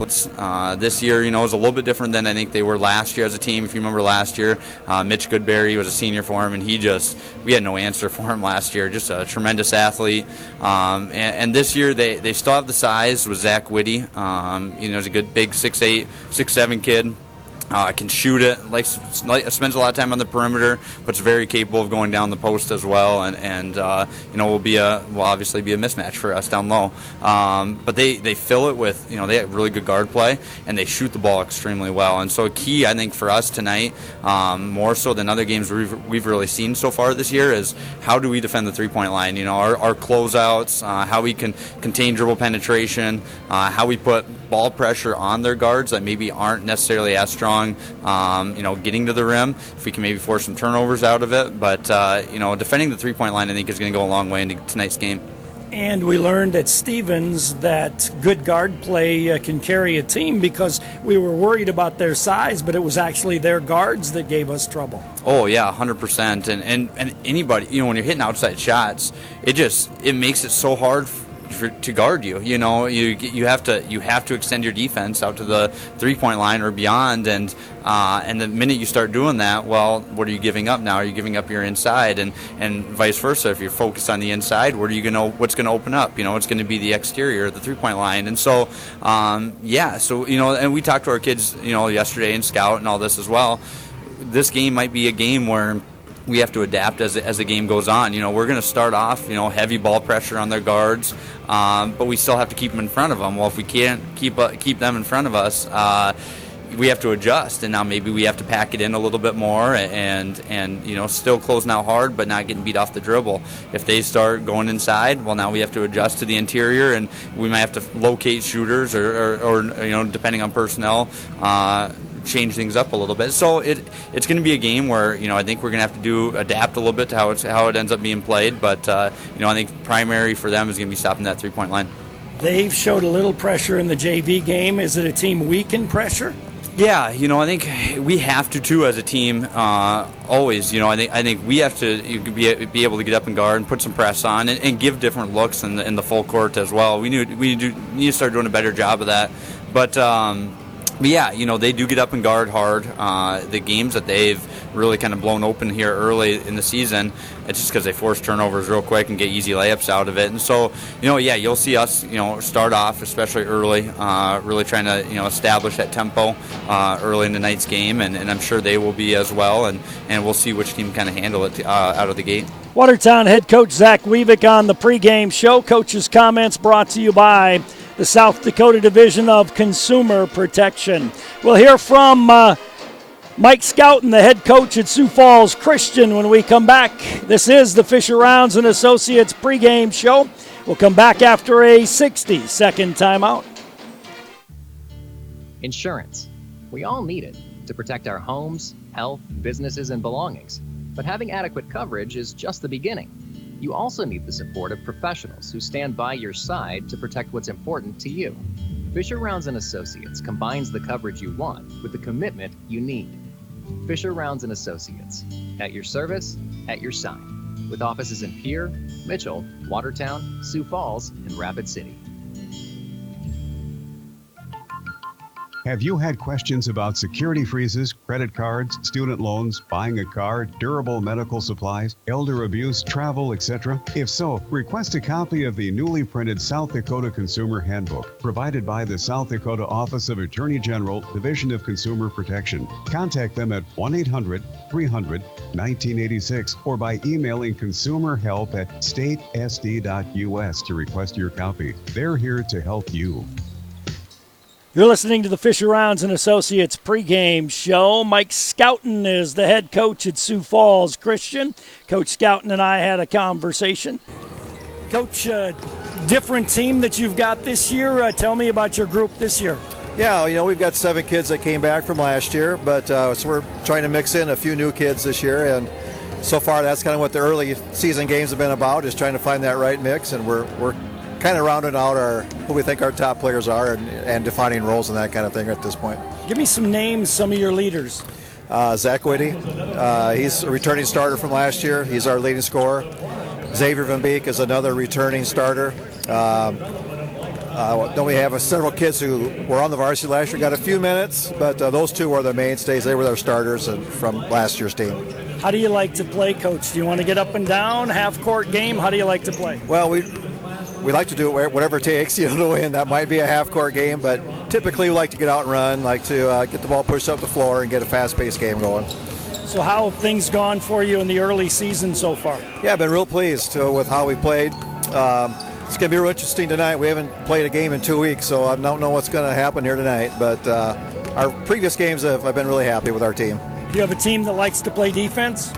This year, is a little bit different than I think they were last year as a team. If you remember last year, Mitch Goodberry was a senior for him, and we had no answer for him last year. Just a tremendous athlete. And this year, they still have the size with Zach Whitty. He's a good big 6'8", 6'7" kid. Can shoot it, spends a lot of time on the perimeter, but's very capable of going down the post as well, and will obviously be a mismatch for us down low. But they fill it with, they have really good guard play, and they shoot the ball extremely well. And so key, I think, for us tonight, more so than other games we've really seen so far this year, is how do we defend the three-point line? Our closeouts, how we can contain dribble penetration, how we put ball pressure on their guards that maybe aren't necessarily as strong, getting to the rim, if we can maybe force some turnovers out of it. But, defending the three-point line, I think, is going to go a long way into tonight's game. And we learned at Stevens that good guard play can carry a team, because we were worried about their size, but it was actually their guards that gave us trouble. Oh, yeah, 100%. And anybody, when you're hitting outside shots, it makes it so hard to guard you. You have to extend your defense out to the three-point line or beyond, and the minute you start doing that, well, what are you giving up now? Are you giving up your inside, and vice versa? If you're focused on the inside, what's going to open up? It's going to be the exterior, the three-point line. And so, and we talked to our kids, yesterday in Scout and all this as well. This game might be a game where we have to adapt as the game goes on. We're going to start off, heavy ball pressure on their guards, but we still have to keep them in front of them. Well, if we can't keep them in front of us, we have to adjust, and now maybe we have to pack it in a little bit more and still closing out hard, but not getting beat off the dribble. If they start going inside, well, now we have to adjust to the interior, and we might have to locate shooters or depending on personnel, change things up a little bit. So it's going to be a game where I think we're going to have to adapt a little bit to how it ends up being played. But I think primary for them is going to be stopping that three-point line. They've showed a little pressure in the JV game. Is it a team weak in pressure? Yeah, I think we have to too as a team. Always, I think we have to be able to get up and guard and put some press on and give different looks in the full court as well. We need to start doing a better job of that. But yeah, they do get up and guard hard. The games that they've really kind of blown open here early in the season, it's just because they force turnovers real quick and get easy layups out of it. And so, you'll see us, start off, especially early, really trying to, establish that tempo early in tonight's game, and I'm sure they will be as well, and we'll see which team kind of handle it out of the gate. Watertown head coach Zach Weavick on the pregame show. Coach's comments brought to you by the South Dakota Division of Consumer Protection. We'll hear from Mike Scouten, the head coach at Sioux Falls Christian, when we come back. This is the Fisher Rounds and Associates pregame show. We'll come back after a 60-second timeout. Insurance. We all need it to protect our homes, health, businesses, and belongings. But having adequate coverage is just the beginning. You also need the support of professionals who stand by your side to protect what's important to you. Fisher Rounds & Associates combines the coverage you want with the commitment you need. Fisher Rounds & Associates, at your service, at your side, with offices in Pierre, Mitchell, Watertown, Sioux Falls, and Rapid City. Have you had questions about security freezes, credit cards, student loans, buying a car, durable medical supplies, elder abuse, travel, etc.? If so, request a copy of the newly printed South Dakota Consumer Handbook, provided by the South Dakota Office of Attorney General, Division of Consumer Protection. Contact them at 1-800-300-1986 or by emailing consumerhelp@statesd.us to request your copy. They're here to help you. You're listening to the Fisher Rounds & Associates pregame show. Mike Scouten is the head coach at Sioux Falls Christian. Coach Scouten and I had a conversation. Coach, different team that you've got this year. Tell me about your group this year. Yeah, we've got 7 kids that came back from last year, but so we're trying to mix in a few new kids this year, and so far that's kind of what the early season games have been about, is trying to find that right mix, and we're kind of rounding out who we think our top players are and defining roles and that kind of thing at this point. Give me some names, some of your leaders. Zach Whitty, he's a returning starter from last year. He's our leading scorer. Xavier Van Beek is another returning starter. Then we have several kids who were on the varsity last year, got a few minutes, but those two were the mainstays. They were their starters from last year's team. How do you like to play, Coach? Do you want to get up and down, half-court game? How do you like to play? Well, we like to do it whatever it takes, to win. That might be a half-court game, but typically we like to get out and run, like to get the ball pushed up the floor and get a fast-paced game going. So how have things gone for you in the early season so far? Yeah, I've been real pleased with how we played. It's going to be real interesting tonight. We haven't played a game in 2 weeks, so I don't know what's going to happen here tonight. But our previous games, I've been really happy with our team. Do you have a team that likes to play defense?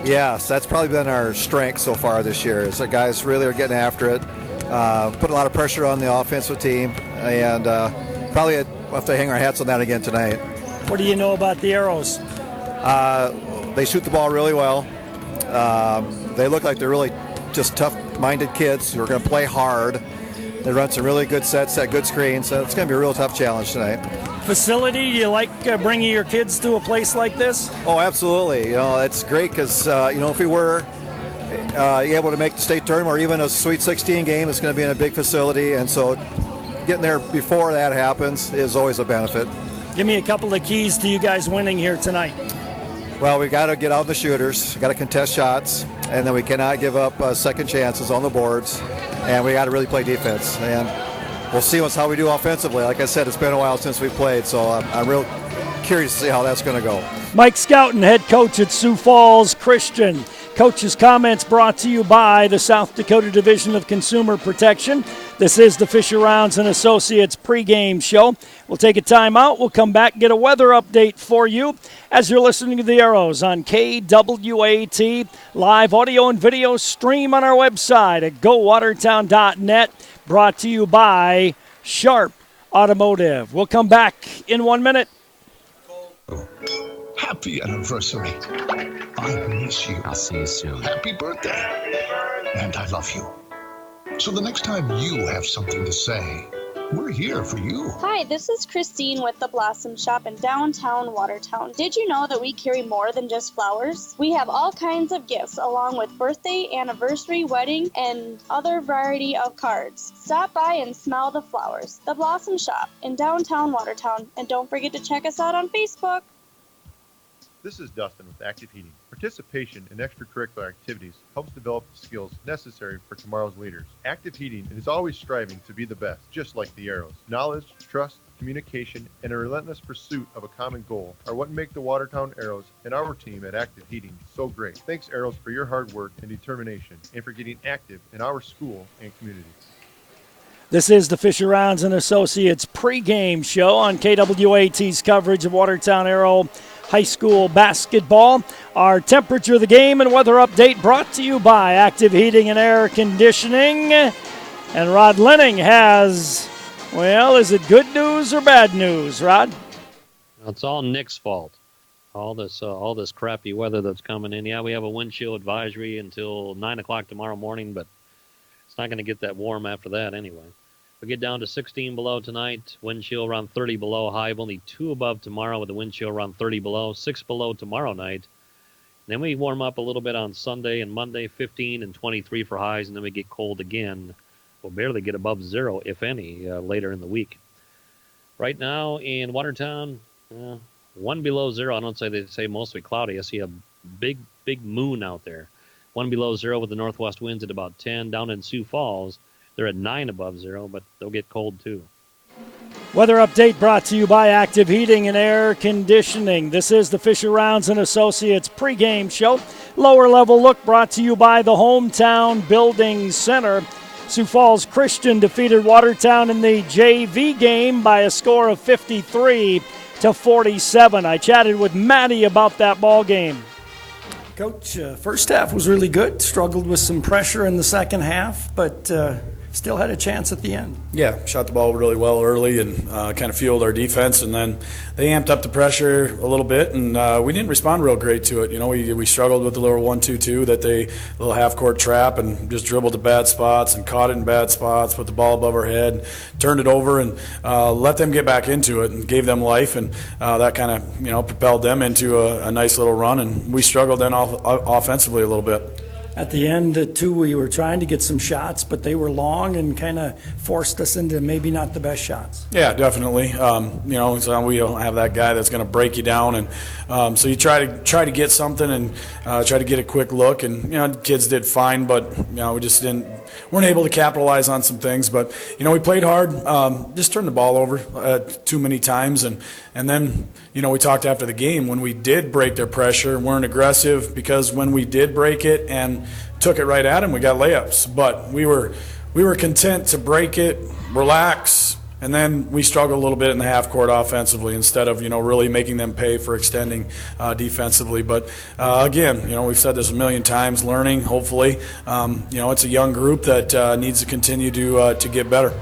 Yes, that's probably been our strength so far this year. Is the guys really are getting after it, put a lot of pressure on the offensive team, and probably we'll have to hang our hats on that again tonight. What do you know about the Arrows? They shoot the ball really well. They look like they're really just tough-minded kids who are going to play hard. They run some really good sets, set good screens, so it's going to be a real tough challenge tonight. Facility, do you like bringing your kids to a place like this? Oh, absolutely. It's great because, if we were able to make the state tournament or even a Sweet 16 game, it's going to be in a big facility, and so getting there before that happens is always a benefit. Give me a couple of keys to you guys winning here tonight. Well, we got to get out the shooters, got to contest shots, and then we cannot give up second chances on the boards, and we got to really play defense. And we'll see how we do offensively. Like I said, it's been a while since we played, so I'm real curious to see how that's going to go. Mike Scouten, head coach at Sioux Falls Christian. Coach's comments brought to you by the South Dakota Division of Consumer Protection. This is the Fisher Rounds and Associates pregame show. We'll take a timeout. We'll come back, get a weather update for you as you're listening to the Arrows on KWAT. Live audio and video stream on our website at gowatertown.net. Brought to you by Sharp Automotive. We'll come back in 1 minute. Happy anniversary. I miss you. I'll see you soon. Happy birthday. And I love you. So the next time you have something to say, we're here for you. Hi, this is Christine with the Blossom Shop in downtown Watertown. Did you know that we carry more than just flowers? We have all kinds of gifts along with birthday, anniversary, wedding, and other variety of cards. Stop by and smell the flowers. The Blossom Shop in downtown Watertown. And don't forget to check us out on Facebook. This is Dustin with Active Heating. Participation in extracurricular activities helps develop the skills necessary for tomorrow's leaders. Active Heating is always striving to be the best, just like the Arrows. Knowledge, trust, communication, and a relentless pursuit of a common goal are what make the Watertown Arrows and our team at Active Heating so great. Thanks, Arrows, for your hard work and determination, and for getting active in our school and community. This is the Fisher Rounds and Associates pregame show on KWAT's coverage of Watertown Arrow High School basketball. Our temperature of the game and weather update brought to you by Active Heating and Air Conditioning. And Rod Lenning has, well, is it good news or bad news, Rod? It's all Nick's fault. All this crappy weather that's coming in. Yeah, we have a wind chill advisory until 9 o'clock tomorrow morning, but it's not going to get that warm after that anyway. We'll get down to 16 below tonight, wind chill around 30 below, high of only 2 above tomorrow with the wind chill around 30 below, 6 below tomorrow night. Then we warm up a little bit on Sunday and Monday, 15 and 23 for highs, and then we get cold again. We'll barely get above 0, if any, later in the week. Right now in Watertown, 1 below 0. I don't say they say mostly cloudy. I see a big moon out there. 1 below 0 with the northwest winds at about 10. Down in Sioux Falls, they're at 9 above 0, but they'll get cold too. Weather update brought to you by Active Heating and Air Conditioning. This is the Fisher Rounds and Associates pregame show. Lower level look brought to you by the Hometown Building Center. Sioux Falls Christian defeated Watertown in the JV game by a score of 53-47. I chatted with Matty about that ball game. Coach, first half was really good. Struggled with some pressure in the second half, but still had a chance at the end. Yeah, shot the ball really well early and kind of fueled our defense, and then they amped up the pressure a little bit, and we didn't respond real great to it. You know, we struggled with the little 1-2-2 little half-court trap, and just dribbled to bad spots and caught it in bad spots, put the ball above our head, turned it over, and let them get back into it and gave them life, and that kind of propelled them into a nice little run, and we struggled then offensively a little bit. At the end, too, we were trying to get some shots, but they were long and kind of forced us into maybe not the best shots. Yeah, definitely. So we don't have that guy that's going to break you down, and so you try to get something and try to get a quick look. And the kids did fine, but we just weren't able to capitalize on some things. But we played hard, just turned the ball over too many times, and then we talked after the game when we did break their pressure, weren't aggressive, because when we did break it and took it right at them, we got layups. But we were content to break it, relax, and then we struggled a little bit in the half court offensively instead of really making them pay for extending defensively. But again, we've said this a million times, learning. Hopefully, it's a young group that needs to continue to get better.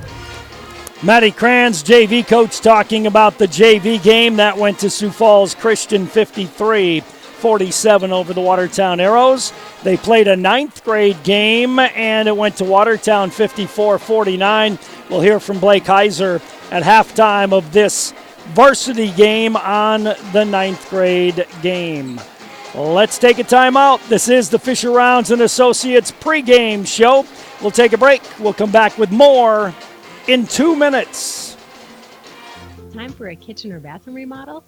Matty Kranz, JV coach, talking about the JV game that went to Sioux Falls Christian 53-47 over the Watertown Arrows. They played a 9th grade game, and it went to Watertown 54-49. We'll hear from Blake Heiser at halftime of this varsity game on the 9th grade game. Let's take a timeout. This is the Fisher Rounds and Associates pregame show. We'll take a break. We'll come back with more in 2 minutes. Time for a kitchen or bathroom remodel?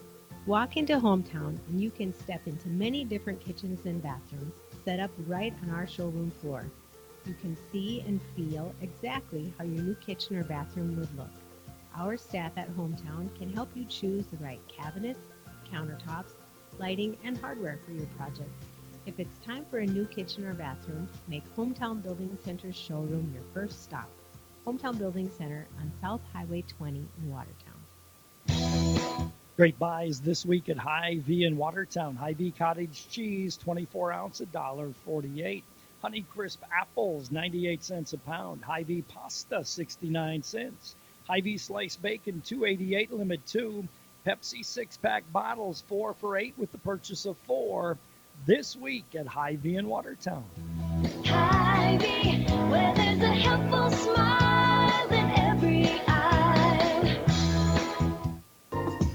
Walk into Hometown and you can step into many different kitchens and bathrooms set up right on our showroom floor. You can see and feel exactly how your new kitchen or bathroom would look. Our staff at Hometown can help you choose the right cabinets, countertops, lighting, and hardware for your project. If it's time for a new kitchen or bathroom, make Hometown Building Center's showroom your first stop. Hometown Building Center on South Highway 20 in Watertown. Great buys this week at Hy-Vee in Watertown. Hy-Vee cottage cheese, 24 ounce, $1.48. Honeycrisp apples, 98 cents a pound. Hy-Vee pasta, 69 cents. Hy-Vee sliced bacon, $2.88, limit 2. Pepsi 6-pack bottles, 4 for $8 with the purchase of 4 this week at Hy-Vee in Watertown. Hy-Vee, where there's a helpful smile in every eye.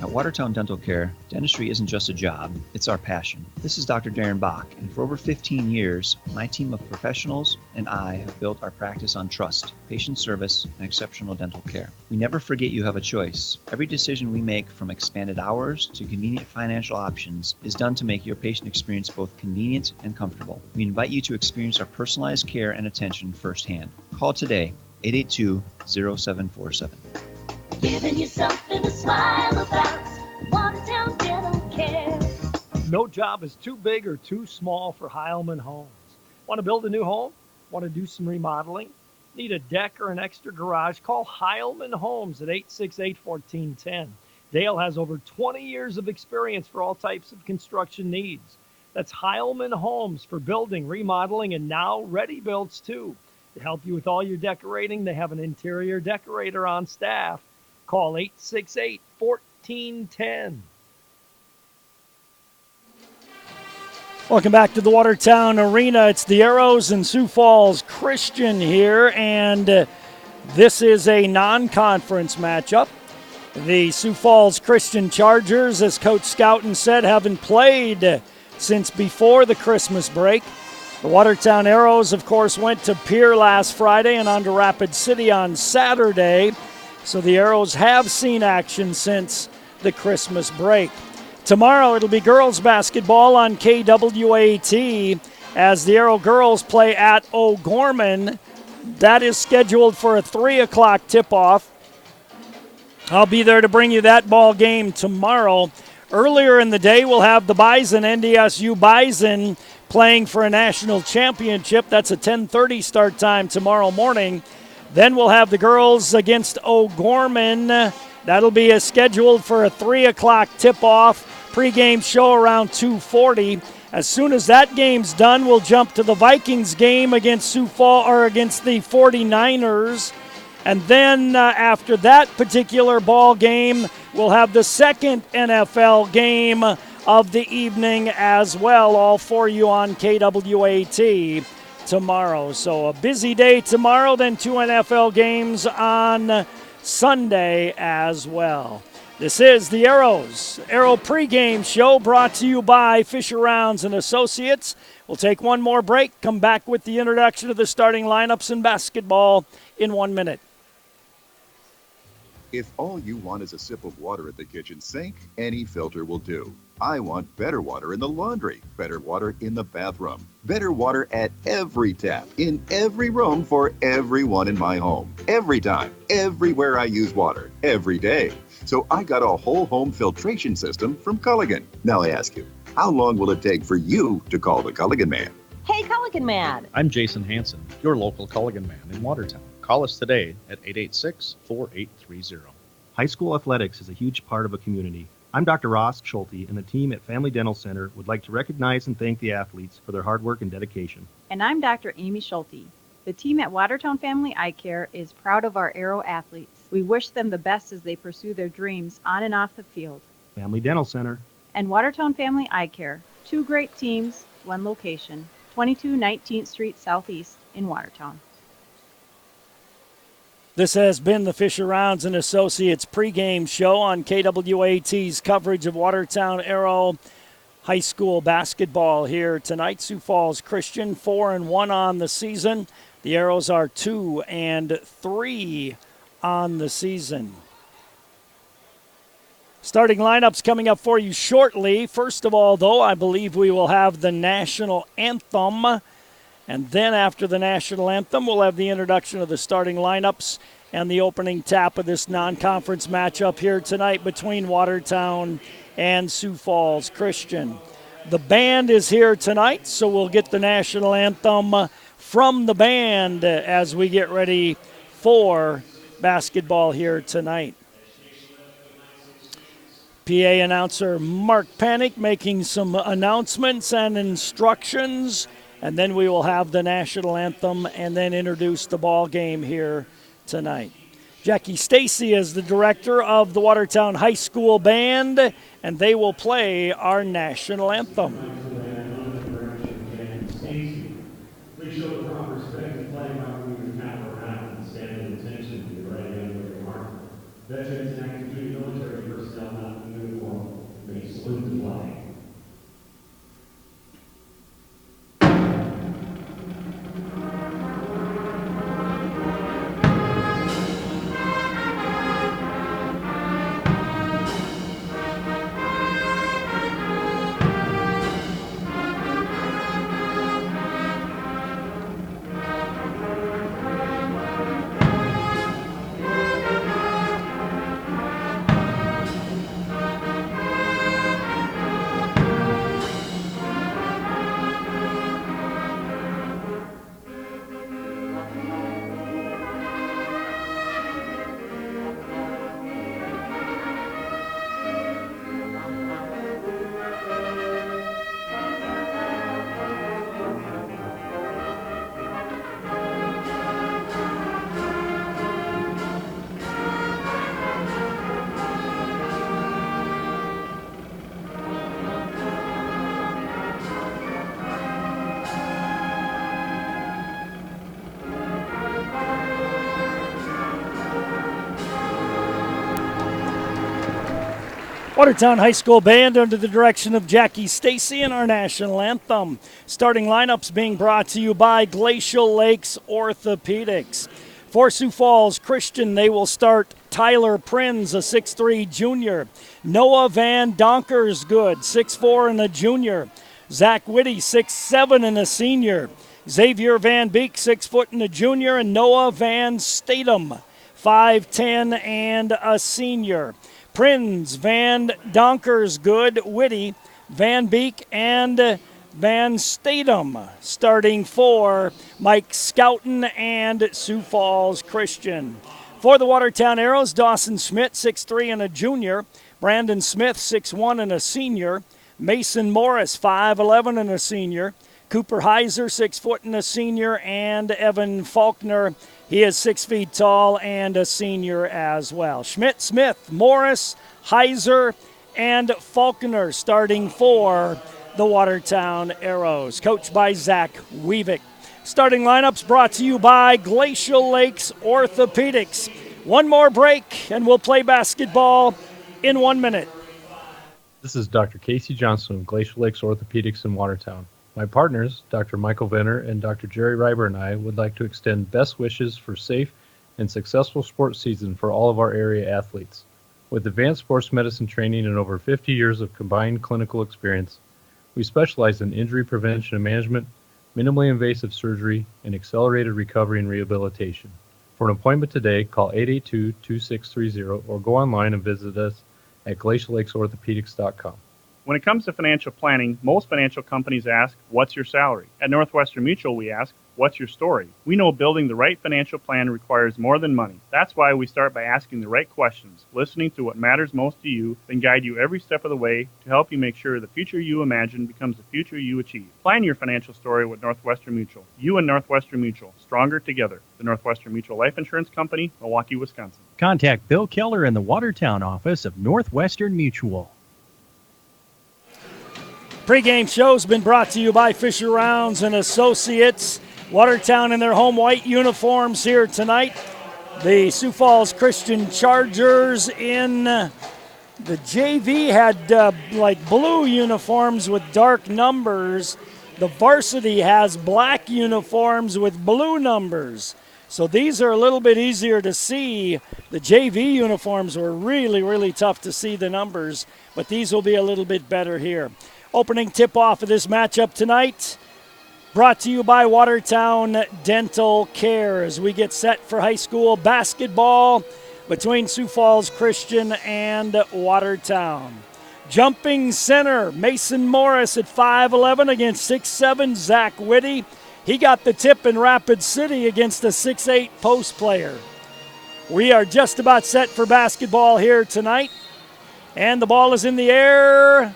At Watertown Dental Care, dentistry isn't just a job, it's our passion. This is Dr. Darren Bach, and for over 15 years, my team of professionals and I have built our practice on trust, patient service, and exceptional dental care. We never forget you have a choice. Every decision we make, from expanded hours to convenient financial options, is done to make your patient experience both convenient and comfortable. We invite you to experience our personalized care and attention firsthand. Call today, 882-0747. Giving you something to smile about. Watertown Dental Care. No job is too big or too small for Heilman Homes. Want to build a new home? Want to do some remodeling? Need a deck or an extra garage? Call Heilman Homes at 868-1410. Dale has over 20 years of experience for all types of construction needs. That's Heilman Homes for building, remodeling, and now ready builds too. To help you with all your decorating, they have an interior decorator on staff. Call 868-1410. Welcome back to the Watertown Arena. It's the Arrows and Sioux Falls Christian here, and this is a non-conference matchup. The Sioux Falls Christian Chargers, as Coach Scouten said, haven't played since before the Christmas break. The Watertown Arrows, of course, went to Pierre last Friday and on to Rapid City on Saturday. So the Arrows have seen action since the Christmas break. Tomorrow it'll be girls basketball on KWAT as the Arrow girls play at O'Gorman. That is scheduled for a 3 o'clock tip-off. I'll be there to bring you that ball game tomorrow. Earlier in the day, we'll have the Bison, NDSU Bison, playing for a national championship. That's a 10:30 start time tomorrow morning. Then we'll have the girls against O'Gorman. That'll be scheduled for a 3 o'clock tip-off. Pre-game show around 2:40. As soon as that game's done, we'll jump to the Vikings game against against the 49ers. And then after that particular ball game, we'll have the second NFL game of the evening as well, all for you on KWAT tomorrow. So a busy day tomorrow, then 2 NFL games on Sunday as well. This is the Arrow pregame show brought to you by Fisher Rounds and Associates. We'll take one more break, come back with the introduction of the starting lineups in basketball in 1 minute. If all you want is a sip of water at the kitchen sink, any filter will do. I want better water in the laundry, better water in the bathroom, better water at every tap, in every room for everyone in my home. Every time, everywhere I use water, every day. So I got a whole home filtration system from Culligan. Now I ask you, how long will it take for you to call the Culligan Man? Hey, Culligan Man. I'm Jason Hansen, your local Culligan Man in Watertown. Call us today at 886-4830. High school athletics is a huge part of a community. I'm Dr. Ross Schulte, and the team at Family Dental Center would like to recognize and thank the athletes for their hard work and dedication. And I'm Dr. Amy Schulte. The team at Watertown Family Eye Care is proud of our Aero athletes. We wish them the best as they pursue their dreams on and off the field. Family Dental Center. And Watertown Family Eye Care, 2 great teams, 1 location, 22 19th Street Southeast in Watertown. This has been the Fisher Rounds and Associates pregame show on KWAT's coverage of Watertown Aero High School basketball here tonight. Sioux Falls Christian 4-1 on the season. The Arrows are 2-3 on the season. Starting lineups coming up for you shortly. First of all, though, I believe we will have the national anthem. And then after the national anthem, we'll have the introduction of the starting lineups and the opening tap of this non-conference matchup here tonight between Watertown and Sioux Falls Christian. The band is here tonight, so we'll get the national anthem from the band as we get ready for basketball here tonight. PA announcer Mark Panic making some announcements and instructions, and then we will have the national anthem and then introduce the ball game here tonight. Jackie Stacy is the director of the Watertown High School Band, and they will play our national anthem. Please show the proper respect and flag while moving the cap around and stand at attention to the right hand of your mark. Veterans and active duty military personnel not in uniform may salute the flag. Watertown High School Band under the direction of Jackie Stacy and our national anthem. Starting lineups being brought to you by Glacial Lakes Orthopedics. For Sioux Falls Christian, they will start Tyler Prinz, a 6'3 junior. Noah Van Donkersgood, 6'4 and a junior. Zach Whitty, 6'7 and a senior. Xavier Van Beek, 6 foot and a junior. And Noah Van Statham, 5'10 and a senior. Prinz, Van Donkersgood, Whitty, Van Beek, and Van Statham. Starting for Mike Scouten and Sioux Falls Christian. For the Watertown Arrows, Dawson Schmidt, 6'3 and a junior. Brandon Smith, 6'1 and a senior. Mason Morris, 5'11 and a senior. Cooper Heiser, 6 foot and a senior. And Evan Faulkner, he is 6 feet tall and a senior as well. Schmidt, Smith, Morris, Heiser, and Faulkner starting for the Watertown Arrows, coached by Zach Weavick. Starting lineups brought to you by Glacial Lakes Orthopedics. One more break, and we'll play basketball in 1 minute. This is Dr. Casey Johnson of Glacial Lakes Orthopedics in Watertown. My partners, Dr. Michael Venner and Dr. Jerry Reiber, and I would like to extend best wishes for safe and successful sports season for all of our area athletes. With advanced sports medicine training and over 50 years of combined clinical experience, we specialize in injury prevention and management, minimally invasive surgery, and accelerated recovery and rehabilitation. For an appointment today, call 882-2630 or go online and visit us at glaciallakes.orthopedics.com. When it comes to financial planning, most financial companies ask, what's your salary? At Northwestern Mutual, we ask, what's your story? We know building the right financial plan requires more than money. That's why we start by asking the right questions, listening to what matters most to you, then guide you every step of the way to help you make sure the future you imagine becomes the future you achieve. Plan your financial story with Northwestern Mutual. You and Northwestern Mutual, stronger together. The Northwestern Mutual Life Insurance Company, Milwaukee, Wisconsin. Contact Bill Keller in the Watertown office of Northwestern Mutual. Pre-game show's been brought to you by Fisher Rounds and Associates. Watertown in their home white uniforms here tonight. The Sioux Falls Christian Chargers in the JV had like blue uniforms with dark numbers. The varsity has black uniforms with blue numbers. So these are a little bit easier to see. The JV uniforms were really, really tough to see the numbers, but these will be a little bit better here. Opening tip-off of this matchup tonight, brought to you by Watertown Dental Care as we get set for high school basketball between Sioux Falls Christian and Watertown. Jumping center, Mason Morris at 5'11" against 6'7", Zach Whitty. He got the tip in Rapid City against a 6'8" post player. We are just about set for basketball here tonight. And the ball is in the air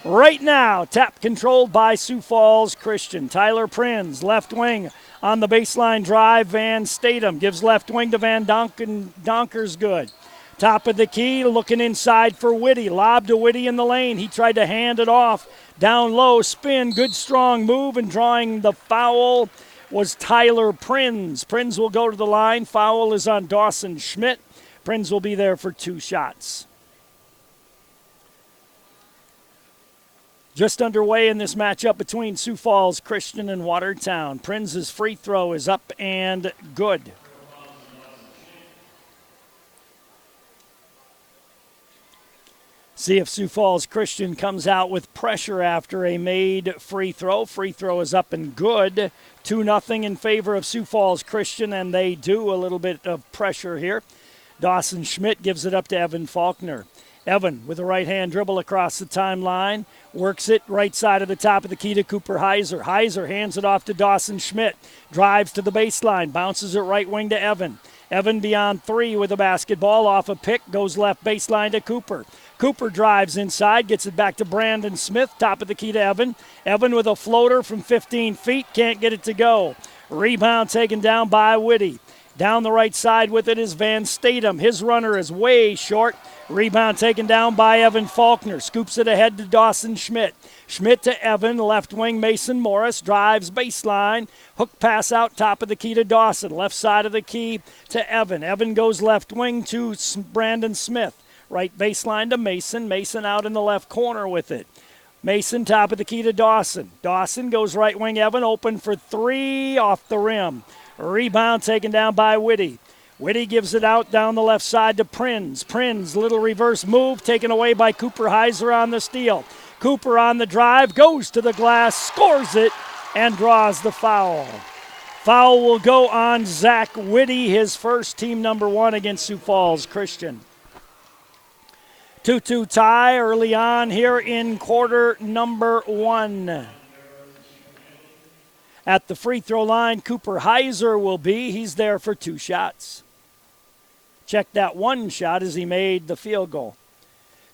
right now. Tap controlled by Sioux Falls Christian. Tyler Prinz, left wing on the baseline drive. Van Statham gives left wing to Van Donker's good. Top of the key, looking inside for Whitty. Lob to Whitty in the lane. He tried to hand it off. Down low, spin, good strong move, and drawing the foul was Tyler Prinz. Prinz will go to the line. Foul is on Dawson Schmidt. Prinz will be there for 2 shots. Just underway in this matchup between Sioux Falls Christian and Watertown. Prinz's free throw is up and good. See if Sioux Falls Christian comes out with pressure after a made free throw. Free throw is up and good. 2-0 in favor of Sioux Falls Christian, and they do a little bit of pressure here. Dawson Schmidt gives it up to Evan Faulkner. Evan with a right-hand dribble across the timeline. Works it right side of the top of the key to Cooper Heiser. Heiser hands it off to Dawson Schmidt. Drives to the baseline. Bounces it right wing to Evan. Evan beyond 3 with a basketball. Off a pick. Goes left baseline to Cooper. Cooper drives inside. Gets it back to Brandon Smith. Top of the key to Evan. Evan with a floater from 15 feet. Can't get it to go. Rebound taken down by Whitty. Down the right side with it is Van Statham. His runner is way short. Rebound taken down by Evan Faulkner. Scoops it ahead to Dawson Schmidt. Schmidt to Evan. Left wing Mason Morris. Drives baseline. Hook pass out top of the key to Dawson. Left side of the key to Evan. Evan goes left wing to Brandon Smith. Right baseline to Mason. Mason out in the left corner with it. Mason top of the key to Dawson. Dawson goes right wing. Evan open for 3 off the rim. Rebound taken down by Whitty. Whitty gives it out down the left side to Prinz. Prinz, little reverse move taken away by Cooper Heiser on the steal. Cooper on the drive, goes to the glass, scores it, and draws the foul. Foul will go on Zach Whitty, his first, team number 1 against Sioux Falls Christian. 2-2 tie early on here in quarter number 1. At the free throw line, Cooper Heiser will be. He's there for 2 shots. Check that 1 shot as he made the field goal.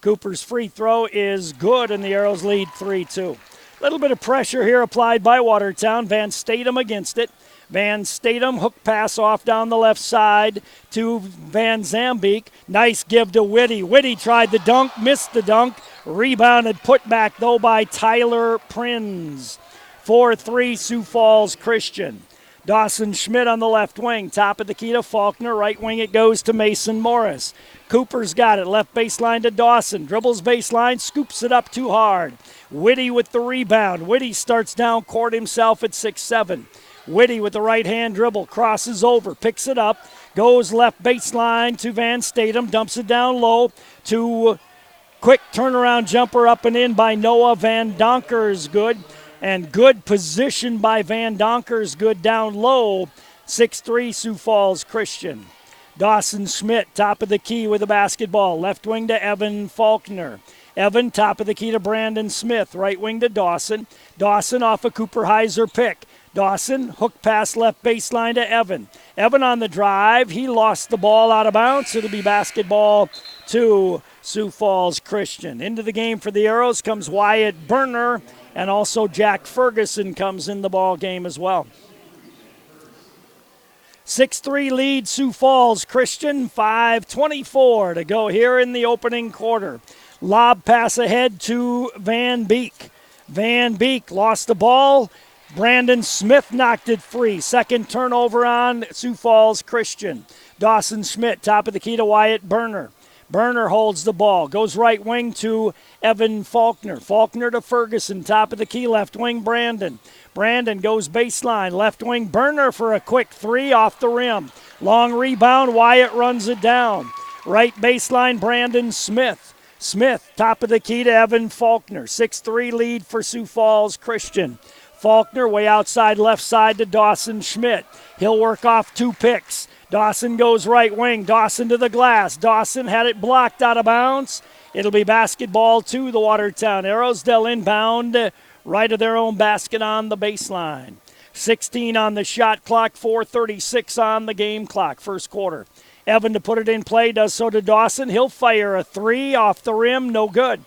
Cooper's free throw is good, and the Arrows lead 3-2. A little bit of pressure here applied by Watertown. Van Statham against it. Van Statham, hook pass off down the left side to Van Zambeek. Nice give to Whitty. Whitty tried the dunk, missed the dunk. Rebounded, put back, though, by Tyler Prinz. 4-3 Sioux Falls Christian. Dawson Schmidt on the left wing. Top of the key to Faulkner. Right wing it goes to Mason Morris. Cooper's got it. Left baseline to Dawson. Dribbles baseline. Scoops it up too hard. Whitty with the rebound. Whitty starts down court himself at 6'7". Whitty with the right-hand dribble. Crosses over. Picks it up. Goes left baseline to Van Statham. Dumps it down low to quick turnaround jumper up and in by Noah Van Donkers. Good. And good position by Van Donkers. Good down low. 6'3", Sioux Falls Christian. Dawson Schmidt, top of the key with the basketball. Left wing to Evan Faulkner. Evan, top of the key to Brandon Smith. Right wing to Dawson. Dawson off a Cooper Heiser pick. Dawson, hook pass left baseline to Evan. Evan on the drive. He lost the ball out of bounds. It'll be basketball to Sioux Falls Christian. Into the game for the Arrows comes Wyatt Berner, and also Jack Ferguson comes in the ball game as well. 6-3 lead Sioux Falls Christian, 5:24 to go here in the opening quarter. Lob pass ahead to Van Beek. Van Beek lost the ball. Brandon Smith knocked it free. Second turnover on Sioux Falls Christian. Dawson Schmidt, top of the key to Wyatt Berner. Berner holds the ball. Goes right wing to Evan Faulkner. Faulkner to Ferguson. Top of the key, left wing Brandon. Brandon goes baseline. Left wing Berner for a quick three off the rim. Long rebound. Wyatt runs it down. Right baseline Brandon Smith. Smith, top of the key to Evan Faulkner. 6-3 lead for Sioux Falls Christian. Faulkner way outside left side to Dawson Schmidt. He'll work off two picks. Dawson goes right wing. Dawson to the glass. Dawson had it blocked out of bounds. It'll be basketball to the Watertown Arrows. They'll inbound right of their own basket on the baseline. 16 on the shot clock, 4:36 on the game clock, first quarter. Evan to put it in play, does so to Dawson. He'll fire a three off the rim, no good.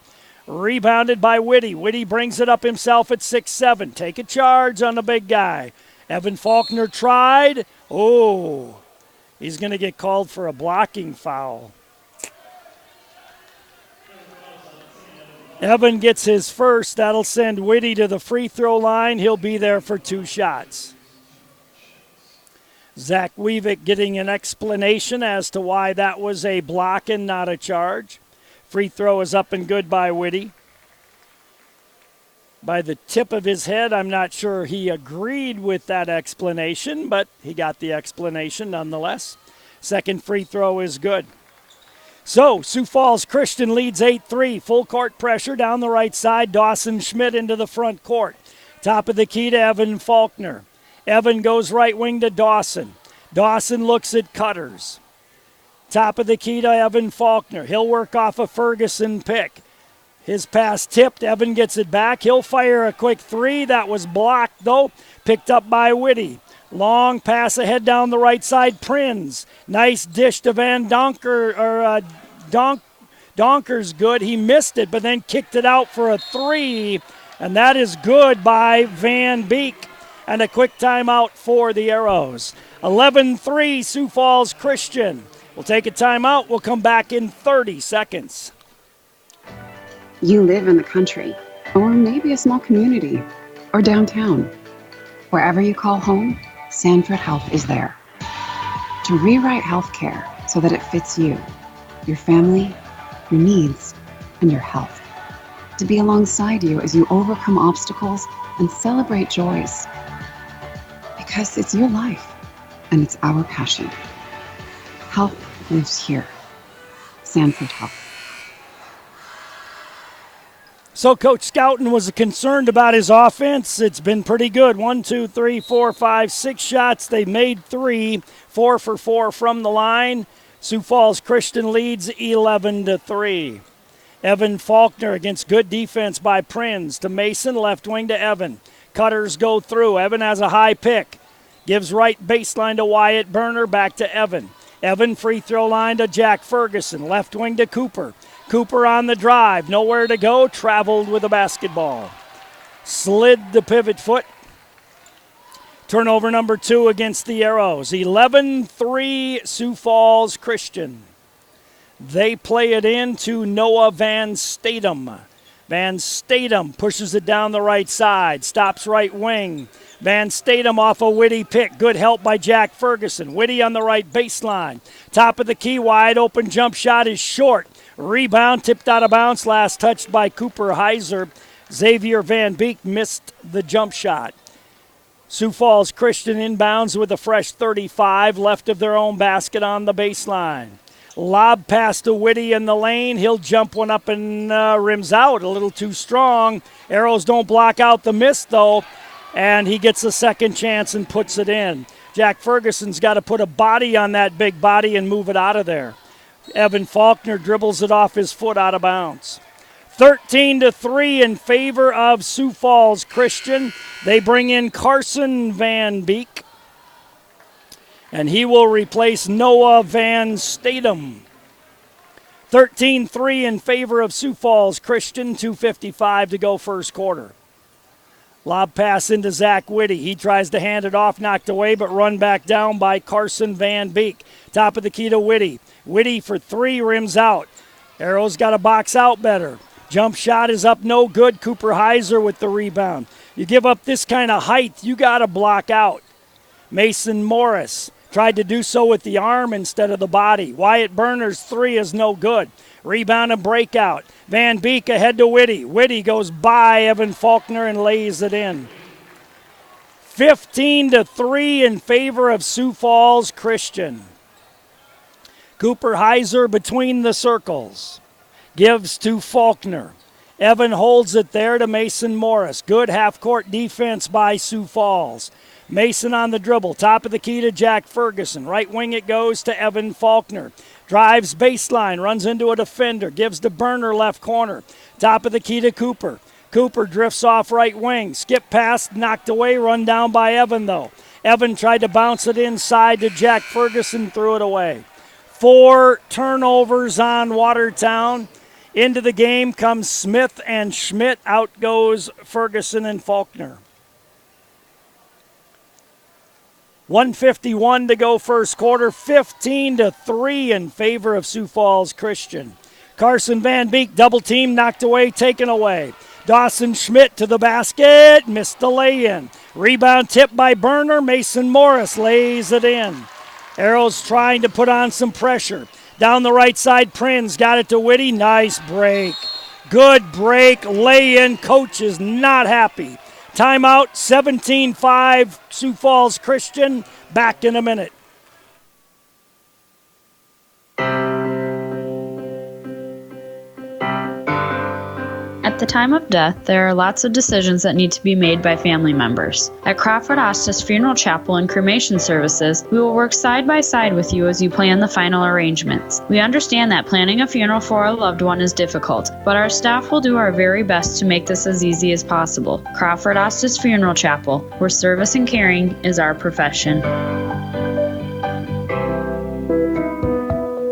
Rebounded by Whitty. Whitty brings it up himself at 6'7". Take a charge on the big guy. Evan Faulkner tried. Oh, he's going to get called for a blocking foul. Evan gets his first. That'll send Whitty to the free throw line. He'll be there for two shots. Zach Weavick getting an explanation as to why that was a block and not a charge. Free throw is up and good by Whitty. By the tip of his head, I'm not sure he agreed with that explanation, but he got the explanation nonetheless. Second free throw is good. So, Sioux Falls Christian leads 8-3. Full court pressure down the right side. Dawson Schmidt into the front court. Top of the key to Evan Faulkner. Evan goes right wing to Dawson. Dawson looks at Cutters. Top of the key to Evan Faulkner. He'll work off a Ferguson pick. His pass tipped. Evan gets it back. He'll fire a quick three. That was blocked, though. Picked up by Whitty. Long pass ahead down the right side. Prinz. Nice dish to Van Donkers. Good. He missed it, but then kicked it out for a three. And that is good by Van Beek. And a quick timeout for the Arrows. 11-3 Sioux Falls Christian. We'll take a timeout. We'll come back in 30 seconds. You live in the country, or maybe a small community, or downtown. Wherever you call home, Sanford Health is there. To rewrite healthcare so that it fits you, your family, your needs, and your health. To be alongside you as you overcome obstacles and celebrate joys. Because it's your life, and it's our passion. Health lives here. Sanford Health. So Coach Scouten was concerned about his offense. It's been pretty good. 1, 2, 3, 4, 5, 6 shots. They made 3, 4 for 4 from the line. Sioux Falls Christian leads 11-3. Evan Faulkner against good defense by Prinz to Mason, left wing to Evan. Cutters go through. Evan has a high pick. Gives right baseline to Wyatt Berner, back to Evan. Evan free throw line to Jack Ferguson, left wing to Cooper. Cooper on the drive, nowhere to go, traveled with a basketball. Slid the pivot foot. Turnover number 2 against the Arrows. 11-3 Sioux Falls Christian. They play it in to Noah Van Statham. Van Statham pushes it down the right side, stops right wing. Van Statham off a Whitty pick. Good help by Jack Ferguson. Whitty on the right baseline. Top of the key, wide open jump shot is short. Rebound tipped out of bounds. Last touched by Cooper Heiser. Xavier Van Beek missed the jump shot. Sioux Falls Christian inbounds with a fresh 35 left of their own basket on the baseline. Lob pass to Whitty in the lane. He'll jump one up and rims out. A little too strong. Arrows don't block out the miss, though, and he gets a second chance and puts it in. Jack Ferguson's got to put a body on that big body and move it out of there. Evan Faulkner dribbles it off his foot out of bounds. 13-3 in favor of Sioux Falls Christian. They bring in Carson Van Beek, and he will replace Noah Van Statham. 13-3 in favor of Sioux Falls Christian, 2:55 to go first quarter. Lob pass into Zach Whitty. He tries to hand it off, knocked away, but run back down by Carson Van Beek. Top of the key to Whitty. Whitty for three, rims out. Arrow's got to box out better. Jump shot is up, no good. Cooper Heiser with the rebound. You give up this kind of height, you got to block out. Mason Morris tried to do so with the arm instead of the body. Wyatt Berner's three is no good. Rebound and breakout. Van Beek ahead to Whitty. Whitty goes by Evan Faulkner and lays it in. 15-3 in favor of Sioux Falls Christian. Cooper Heiser between the circles. Gives to Faulkner. Evan holds it there to Mason Morris. Good half-court defense by Sioux Falls. Mason on the dribble. Top of the key to Jack Ferguson. Right wing it goes to Evan Faulkner. Drives baseline. Runs into a defender. Gives to Burner left corner. Top of the key to Cooper. Cooper drifts off right wing. Skip pass. Knocked away. Run down by Evan, though. Evan tried to bounce it inside to Jack Ferguson. Threw it away. 4 turnovers on Watertown. Into the game comes Smith and Schmidt. Out goes Ferguson and Faulkner. 1:51 to go first quarter. 15-3 in favor of Sioux Falls Christian. Carson Van Beek double team, knocked away, taken away. Dawson Schmidt to the basket, missed the lay-in. Rebound tip by Burner. Mason Morris lays it in. Arrows trying to put on some pressure. Down the right side, Prinz got it to Whitty. Nice break. Good break. Lay-in. Coach is not happy. Timeout, 17-5, Sioux Falls Christian. Back in a minute. At the time of death, there are lots of decisions that need to be made by family members. At Crawford Ostis Funeral Chapel and Cremation Services, we will work side by side with you as you plan the final arrangements. We understand that planning a funeral for a loved one is difficult, but our staff will do our very best to make this as easy as possible. Crawford Ostis Funeral Chapel, where service and caring is our profession.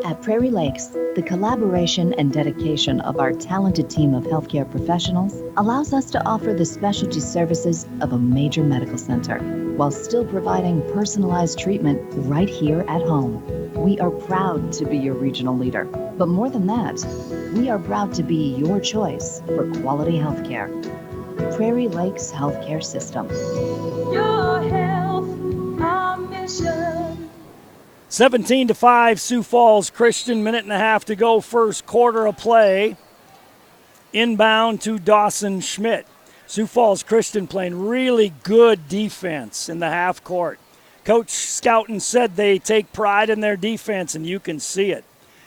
At Prairie Lakes, the collaboration and dedication of our talented team of healthcare professionals allows us to offer the specialty services of a major medical center while still providing personalized treatment right here at home. We are proud to be your regional leader, but more than that, we are proud to be your choice for quality healthcare. Prairie Lakes Healthcare System. Your health, our mission. 17-5, Sioux Falls Christian. Minute and a half to go, first quarter of play. Inbound to Dawson Schmidt. Sioux Falls Christian playing really good defense in the half court. Coach Scouten said they take pride in their defense, and you can see it.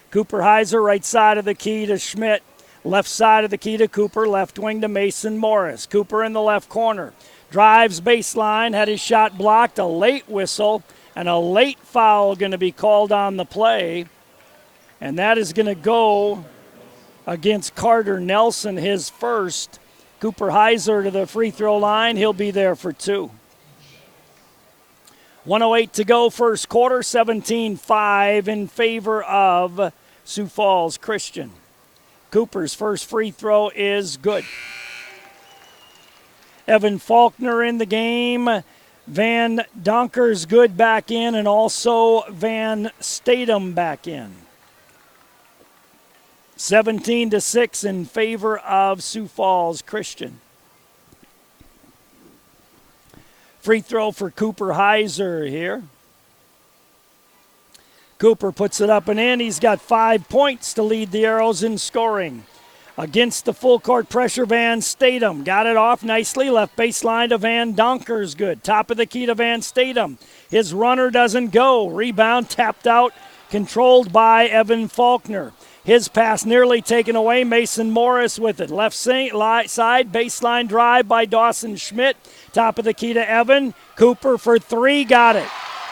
Cooper Heiser, right side of the key to Schmidt. Left side of the key to Cooper. Left wing to Mason Morris. Cooper in the left corner. Drives baseline, had his shot blocked. A late whistle. And a late foul going to be called on the play. And that is going to go against Carter Nelson, his first. Cooper Heiser to the free throw line. He'll be there for 2. 1:08 to go, first quarter. 17-5 in favor of Sioux Falls Christian. Cooper's first free throw is good. Evan Faulkner in the game. Van Donker's good back in, and also Van Statham back in. 17-6 in favor of Sioux Falls Christian. Free throw for Cooper Heiser here. Cooper puts it up and in. He's got 5 points to lead the Arrows in scoring. Against the full court pressure, Van Statham got it off nicely. Left baseline to Van Donkers. Good. Top of the key to Van Statham. His runner doesn't go. Rebound tapped out, controlled by Evan Faulkner. His pass nearly taken away. Mason Morris with it. Left side, baseline drive by Dawson Schmidt. Top of the key to Evan. Cooper for three, got it.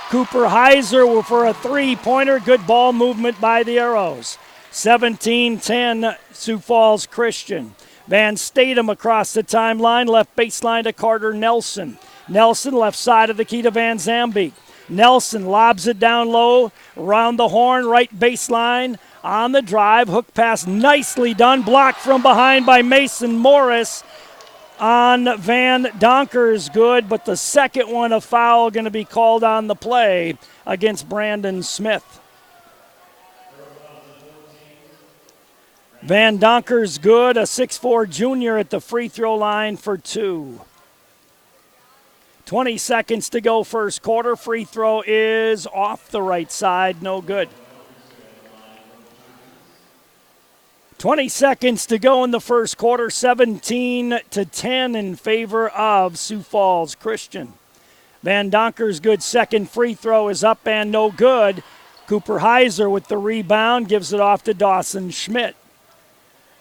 Cooper Heiser for a three-pointer. Good ball movement by the Arrows. 17-10, Sioux Falls Christian. Van Statham across the timeline, left baseline to Carter Nelson. Nelson, left side of the key to Van Zambeek. Nelson lobs it down low, around the horn, right baseline, on the drive. Hook pass nicely done, blocked from behind by Mason Morris on Van Donkers. Good, but the second one, a foul going to be called on the play against Brandon Smith. Van Donkers good, a 6'4 junior at the free throw line for two. 20 seconds to go first quarter. Free throw is off the right side, no good. 20 seconds to go in the first quarter, 17-10 in favor of Sioux Falls Christian. Van Donkers good, second free throw is up and no good. Cooper Heiser with the rebound, gives it off to Dawson Schmidt.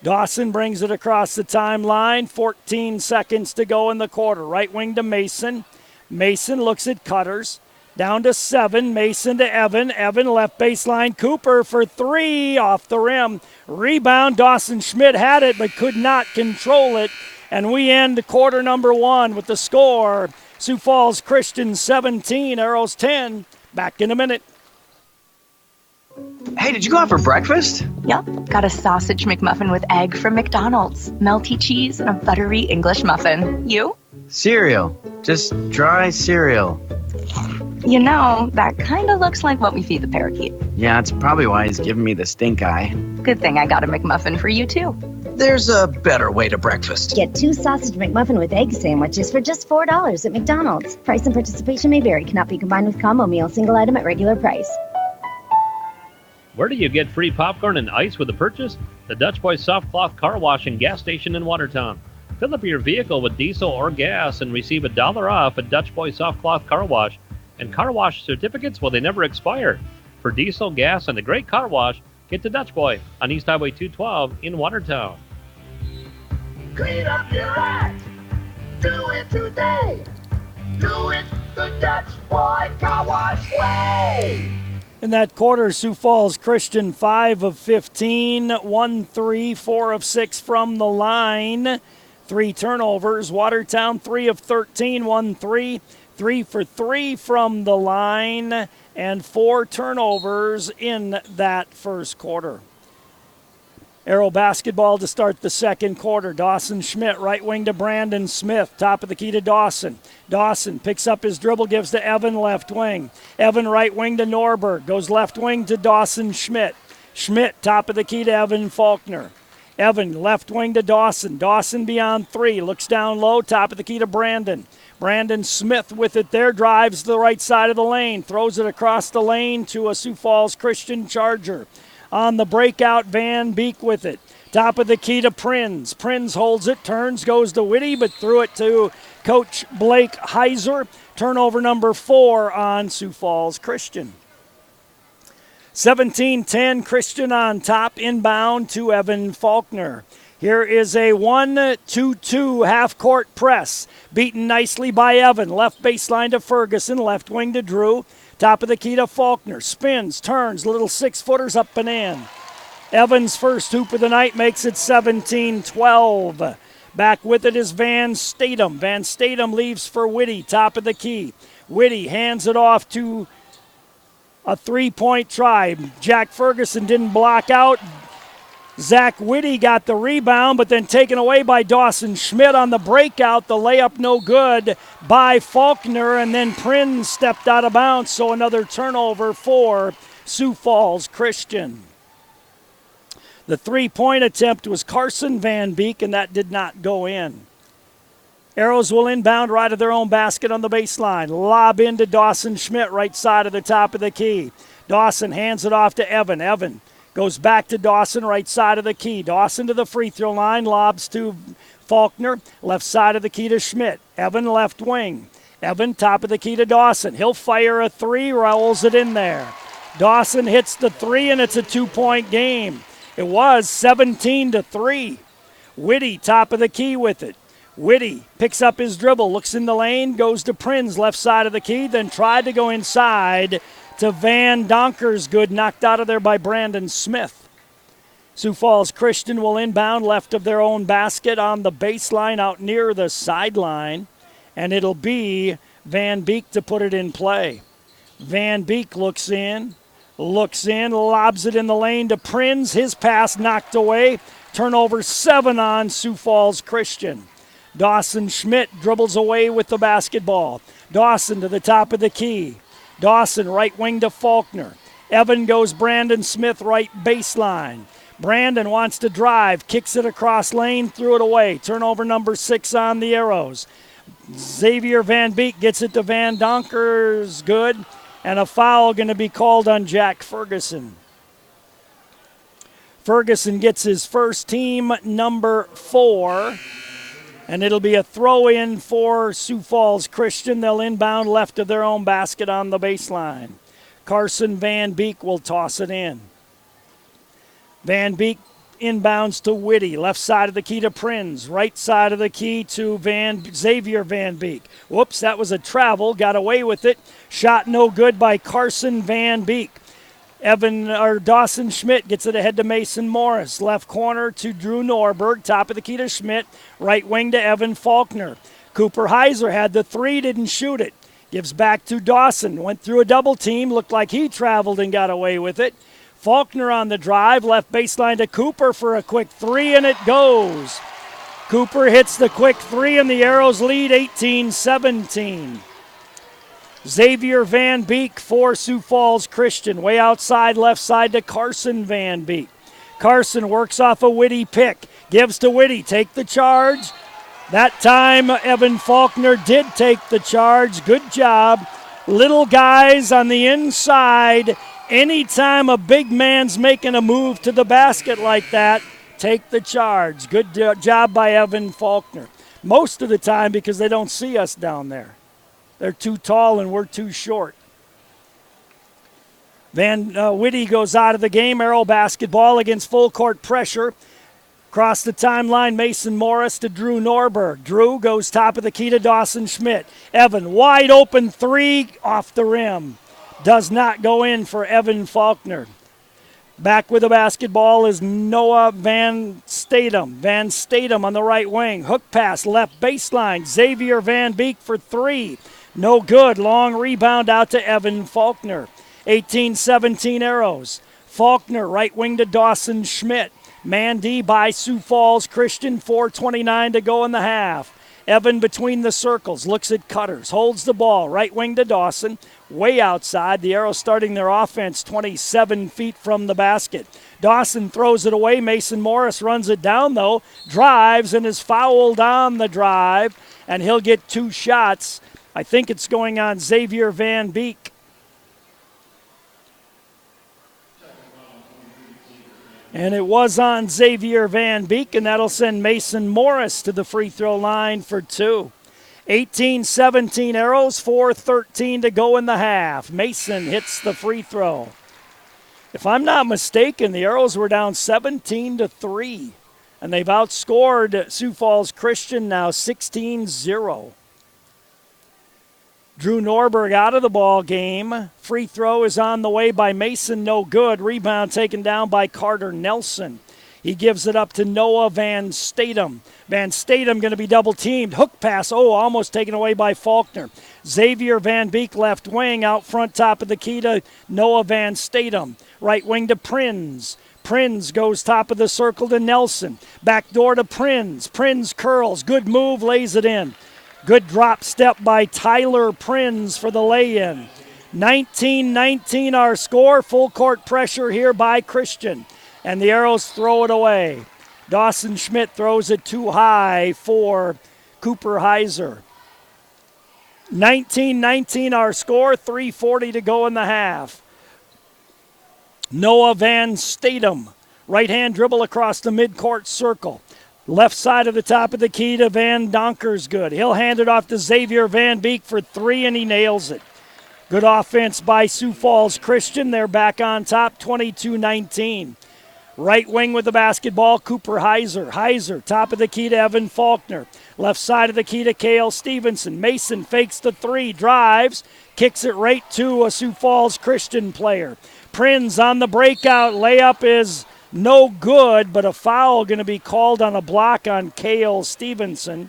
Dawson brings it across the timeline. 14 seconds to go in the quarter. Right wing to Mason. Mason looks at Cutters. Down to 7. Mason to Evan. Evan left baseline. Cooper for three off the rim. Rebound. Dawson Schmidt had it but could not control it. And we end quarter number one with the score. Sioux Falls Christian 17, Arrows 10. Back in a minute. Hey, did you go out for breakfast? Yep, got a sausage McMuffin with egg from McDonald's, melty cheese, and a buttery English muffin. You? Cereal. Just dry cereal. You know, that kind of looks like what we feed the parakeet. Yeah, it's probably why he's giving me the stink eye. Good thing I got a McMuffin for you, too. There's a better way to breakfast. Get 2 sausage McMuffin with egg sandwiches for just $4 at McDonald's. Price and participation may vary. Cannot be combined with combo meal. Single item at regular price. Where do you get free popcorn and ice with a purchase? The Dutch Boy Soft Cloth Car Wash and Gas Station in Watertown. Fill up your vehicle with diesel or gas and receive $1 off at Dutch Boy Soft Cloth Car Wash. And car wash certificates, well, they never expire. For diesel, gas, and a great car wash, get to Dutch Boy on East Highway 212 in Watertown. Clean up your act. Do it today. Do it the Dutch Boy Car Wash way. In that quarter, Sioux Falls Christian 5 of 15, 1-3, 4 of 6 from the line. 3 turnovers. Watertown 3 of 13, 1-3, 3 for 3 from the line, and 4 turnovers in that first quarter. Arrow basketball to start the second quarter. Dawson Schmidt, right wing to Brandon Smith. Top of the key to Dawson. Dawson picks up his dribble, gives to Evan, left wing. Evan, right wing to Norberg. Goes left wing to Dawson Schmidt. Schmidt, top of the key to Evan Faulkner. Evan, left wing to Dawson. Dawson beyond 3. Looks down low, top of the key to Brandon. Brandon Smith with it there, drives to the right side of the lane. Throws it across the lane to a Sioux Falls Christian Charger. On the breakout, Van Beek with it. Top of the key to Prinz. Prinz holds it, turns, goes to Whitty, but threw it to Coach Blake Heiser. Turnover number 4 on Sioux Falls Christian. 17-10, Christian on top, inbound to Evan Faulkner. Here is a 1-2-2 half-court press. Beaten nicely by Evan. Left baseline to Ferguson, left wing to Drew. Top of the key to Faulkner. Spins, turns, little 6-footers up and in. Evans' first hoop of the night makes it 17-12. Back with it is Van Statham. Van Statham leaves for Whitty, top of the key. Whitty hands it off to a 3-point try. Jack Ferguson didn't block out. Zach Whitty got the rebound, but then taken away by Dawson Schmidt on the breakout. The layup no good by Faulkner, and then Prinz stepped out of bounds, so another turnover for Sioux Falls Christian. The 3-point attempt was Carson Van Beek, and that did not go in. Arrows will inbound right of their own basket on the baseline. Lob into Dawson Schmidt, right side of the top of the key. Dawson hands it off to Evan. Evan goes back to Dawson, right side of the key. Dawson to the free throw line, lobs to Faulkner, left side of the key to Schmidt. Evan left wing. Evan top of the key to Dawson. He'll fire a three, rolls it in there. Dawson hits the three, and it's a 2-point game. It was 17-3. Whitty top of the key with it. Whitty picks up his dribble, looks in the lane, goes to Prinz, left side of the key, then tried to go inside to Van Donkers. Good, knocked out of there by Brandon Smith. Sioux Falls Christian will inbound left of their own basket on the baseline out near the sideline, and it'll be Van Beek to put it in play. Van Beek looks in, lobs it in the lane to Prinz. His pass knocked away. Turnover 7 on Sioux Falls Christian. Dawson Schmidt dribbles away with the basketball. Dawson to the top of the key. Dawson right wing to Faulkner. Evan goes Brandon Smith right baseline. Brandon wants to drive, kicks it across lane, threw it away. Turnover number 6 on the Arrows. Xavier Van Beek gets it to Van Donkers, good. And a foul going to be called on Jack Ferguson. Ferguson gets his first, team number 4. And it'll be a throw-in for Sioux Falls Christian. They'll inbound left of their own basket on the baseline. Carson Van Beek will toss it in. Van Beek inbounds to Whitty. Left side of the key to Prinz. Right side of the key to Xavier Van Beek. Whoops, that was a travel. Got away with it. Shot no good by Carson Van Beek. Dawson Schmidt gets it ahead to Mason Morris. Left corner to Drew Norberg. Top of the key to Schmidt. Right wing to Evan Faulkner. Cooper Heiser had the three, didn't shoot it. Gives back to Dawson. Went through a double team. Looked like he traveled and got away with it. Faulkner on the drive. Left baseline to Cooper for a quick three, and it goes. Cooper hits the quick three, and the Arrows lead 18-17. Xavier Van Beek for Sioux Falls Christian. Way outside, left side to Carson Van Beek. Carson works off a Whitty pick. Gives to Whitty. Take the charge. That time, Evan Faulkner did take the charge. Good job. Little guys on the inside. Anytime a big man's making a move to the basket like that, take the charge. Good job by Evan Faulkner. Most of the time because they don't see us down there. They're too tall and we're too short. Whitty goes out of the game. Arrow basketball against full court pressure. Across the timeline, Mason Morris to Drew Norberg. Drew goes top of the key to Dawson Schmidt. Evan, wide open three off the rim. Does not go in for Evan Faulkner. Back with the basketball is Noah Van Statham. Van Statham on the right wing. Hook pass, left baseline. Xavier Van Beek for three. No good. Long rebound out to Evan Faulkner. 18-17 Arrows. Faulkner, right wing to Dawson Schmidt. Man D by Sioux Falls Christian. 4:29 to go in the half. Evan between the circles. Looks at Cutters. Holds the ball. Right wing to Dawson. Way outside. The Arrows starting their offense 27 feet from the basket. Dawson throws it away. Mason Morris runs it down, though. Drives and is fouled on the drive. And he'll get 2 shots. I think it's going on Xavier Van Beek. And it was on Xavier Van Beek, and that'll send Mason Morris to the free throw line for 2. 18-17 Arrows, 4:13 to go in the half. Mason hits the free throw. If I'm not mistaken, the Arrows were down 17-3, and they've outscored Sioux Falls Christian now 16-0. Drew Norberg out of the ball game. Free throw is on the way by Mason, no good. Rebound taken down by Carter Nelson. He gives it up to Noah Van Statham. Van Statham going to be double teamed. Hook pass, almost taken away by Faulkner. Xavier Van Beek left wing, out front top of the key to Noah Van Statham. Right wing to Prinz. Prinz goes top of the circle to Nelson. Back door to Prinz. Prinz curls, good move, lays it in. Good drop step by Tyler Prinz for the lay-in. 19-19 our score. Full court pressure here by Christian. And the Arrows throw it away. Dawson Schmidt throws it too high for Cooper Heiser. 19-19 our score, 3:40 to go in the half. Noah Van Statham, right-hand dribble across the midcourt circle. Left side of the top of the key to Van Donkersgood. He'll hand it off to Xavier Van Beek for three, and he nails it. Good offense by Sioux Falls Christian. They're back on top, 22-19. Right wing with the basketball, Cooper Heiser. Heiser, top of the key to Evan Faulkner. Left side of the key to Cale Stevenson. Mason fakes the three, drives, kicks it right to a Sioux Falls Christian player. Prinz on the breakout. Layup is no good, but a foul going to be called on a block on Cale Stevenson.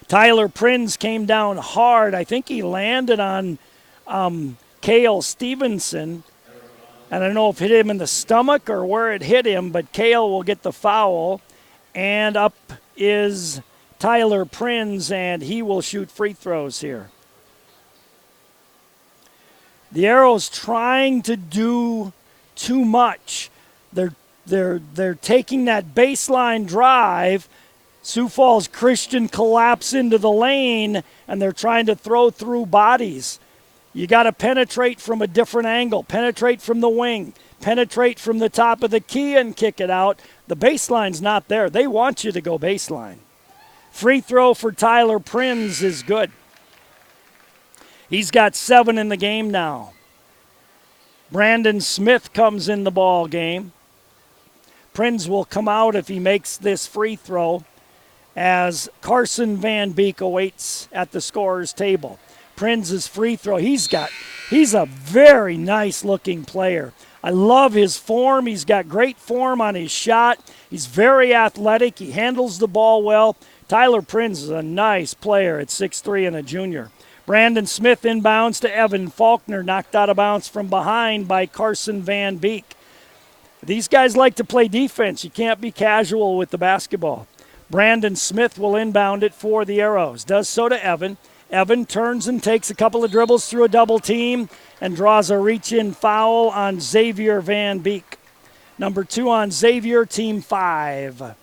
Tyler Prinz came down hard. I think he landed on Cale Stevenson. And I don't know if it hit him in the stomach or where it hit him, but Cale will get the foul. And up is Tyler Prinz, and he will shoot free throws here. The Arrows trying to do too much. They're taking that baseline drive. Sioux Falls Christian collapse into the lane, and they're trying to throw through bodies. You got to penetrate from a different angle, penetrate from the wing, penetrate from the top of the key and kick it out. The baseline's not there. They want you to go baseline. Free throw for Tyler Prinz is good. He's got 7 in the game now. Brandon Smith comes in the ball game. Prinz will come out if he makes this free throw as Carson Van Beek awaits at the scorer's table. Prinz's free throw. He's a very nice looking player. I love his form. He's got great form on his shot. He's very athletic. He handles the ball well. Tyler Prinz is a nice player at 6'3" and a junior. Brandon Smith inbounds to Evan Faulkner, knocked out of bounds from behind by Carson Van Beek. These guys like to play defense. You can't be casual with the basketball. Brandon Smith will inbound it for the Arrows. Does so to Evan. Evan turns and takes a couple of dribbles through a double team and draws a reach-in foul on Xavier Van Beek. Number 2 on Xavier, team 5.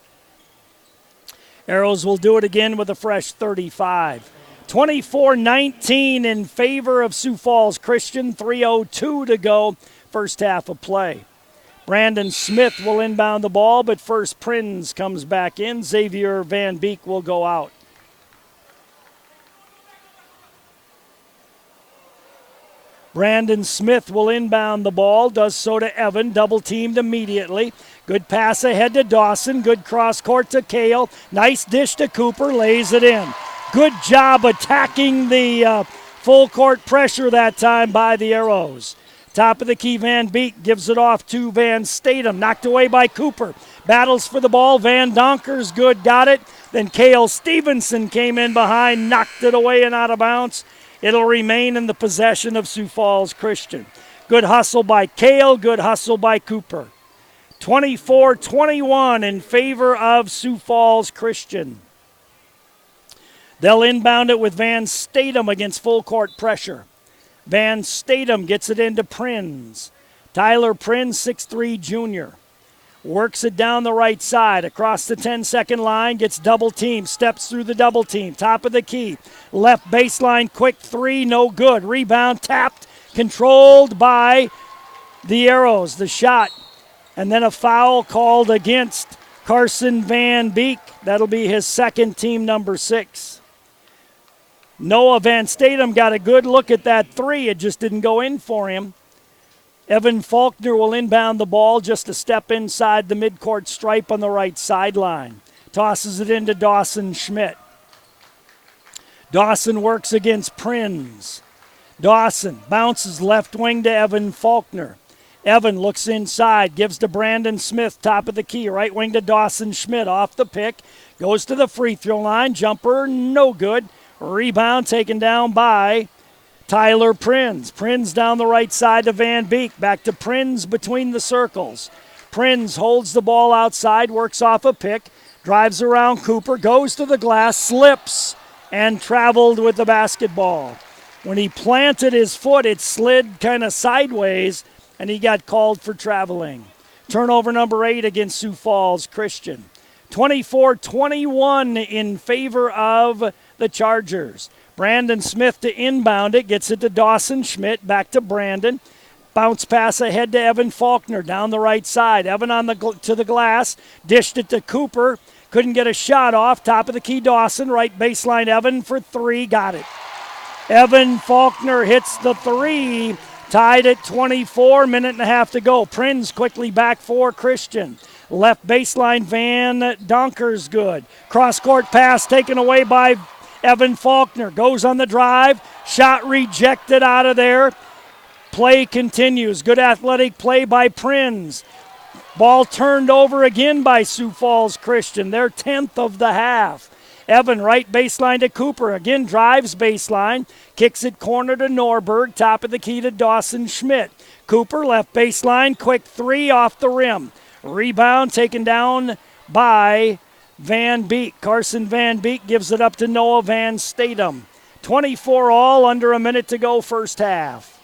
Arrows will do it again with a fresh 35. 24-19 in favor of Sioux Falls Christian. 3:02 to go, first half of play. Brandon Smith will inbound the ball, but first Prinz comes back in. Xavier Van Beek will go out. Brandon Smith will inbound the ball, does so to Evan, double teamed immediately. Good pass ahead to Dawson, good cross court to Cale. Nice dish to Cooper, lays it in. Good job attacking the full court pressure that time by the Arrows. Top of the key, Van Beek gives it off to Van Statham, knocked away by Cooper. Battles for the ball, Van Donkersgood got it. Then Cale Stevenson came in behind, knocked it away and out of bounds. It'll remain in the possession of Sioux Falls Christian. Good hustle by Cale, good hustle by Cooper. 24-21 in favor of Sioux Falls Christian. They'll inbound it with Van Statham against full court pressure. Van Statham gets it into Prinz. Tyler Prinz, 6'3" junior. Works it down the right side, across the 10-second line, gets double teamed, steps through the double team, top of the key. Left baseline, quick three, no good. Rebound tapped, controlled by the Arrows. The shot, and then a foul called against Carson Van Beek. That'll be his second, team number 6. Noah Van Statham got a good look at that three. It just didn't go in for him. Evan Faulkner will inbound the ball just a step inside the midcourt stripe on the right sideline. Tosses it into Dawson Schmidt. Dawson works against Prinz. Dawson bounces left wing to Evan Faulkner. Evan looks inside, gives to Brandon Smith, top of the key. Right wing to Dawson Schmidt, off the pick. Goes to the free throw line. Jumper, no good. Rebound taken down by Tyler Prinz. Prinz down the right side to Van Beek. Back to Prinz between the circles. Prinz holds the ball outside, works off a pick, drives around Cooper, goes to the glass, slips, and traveled with the basketball. When he planted his foot, it slid kind of sideways, and he got called for traveling. Turnover number 8 against Sioux Falls Christian. 24-21 in favor of the Chargers. Brandon Smith to inbound it, gets it to Dawson Schmidt, back to Brandon. Bounce pass ahead to Evan Faulkner down the right side. Evan to the glass, dished it to Cooper. Couldn't get a shot off. Top of the key, Dawson. Right baseline, Evan for three. Got it. Evan Faulkner hits the three. Tied at 24, minute and a half to go. Prinz quickly back for Christian. Left baseline, Van Donkers good. Cross-court pass taken away by Evan Faulkner. Goes on the drive. Shot rejected out of there. Play continues. Good athletic play by Prinz. Ball turned over again by Sioux Falls Christian. Their 10th of the half. Evan right baseline to Cooper. Again drives baseline. Kicks it corner to Norberg. Top of the key to Dawson Schmidt. Cooper left baseline. Quick three off the rim. Rebound taken down by Van Beek. Carson Van Beek gives it up to Noah Van Statham. 24 all, under a minute to go first half.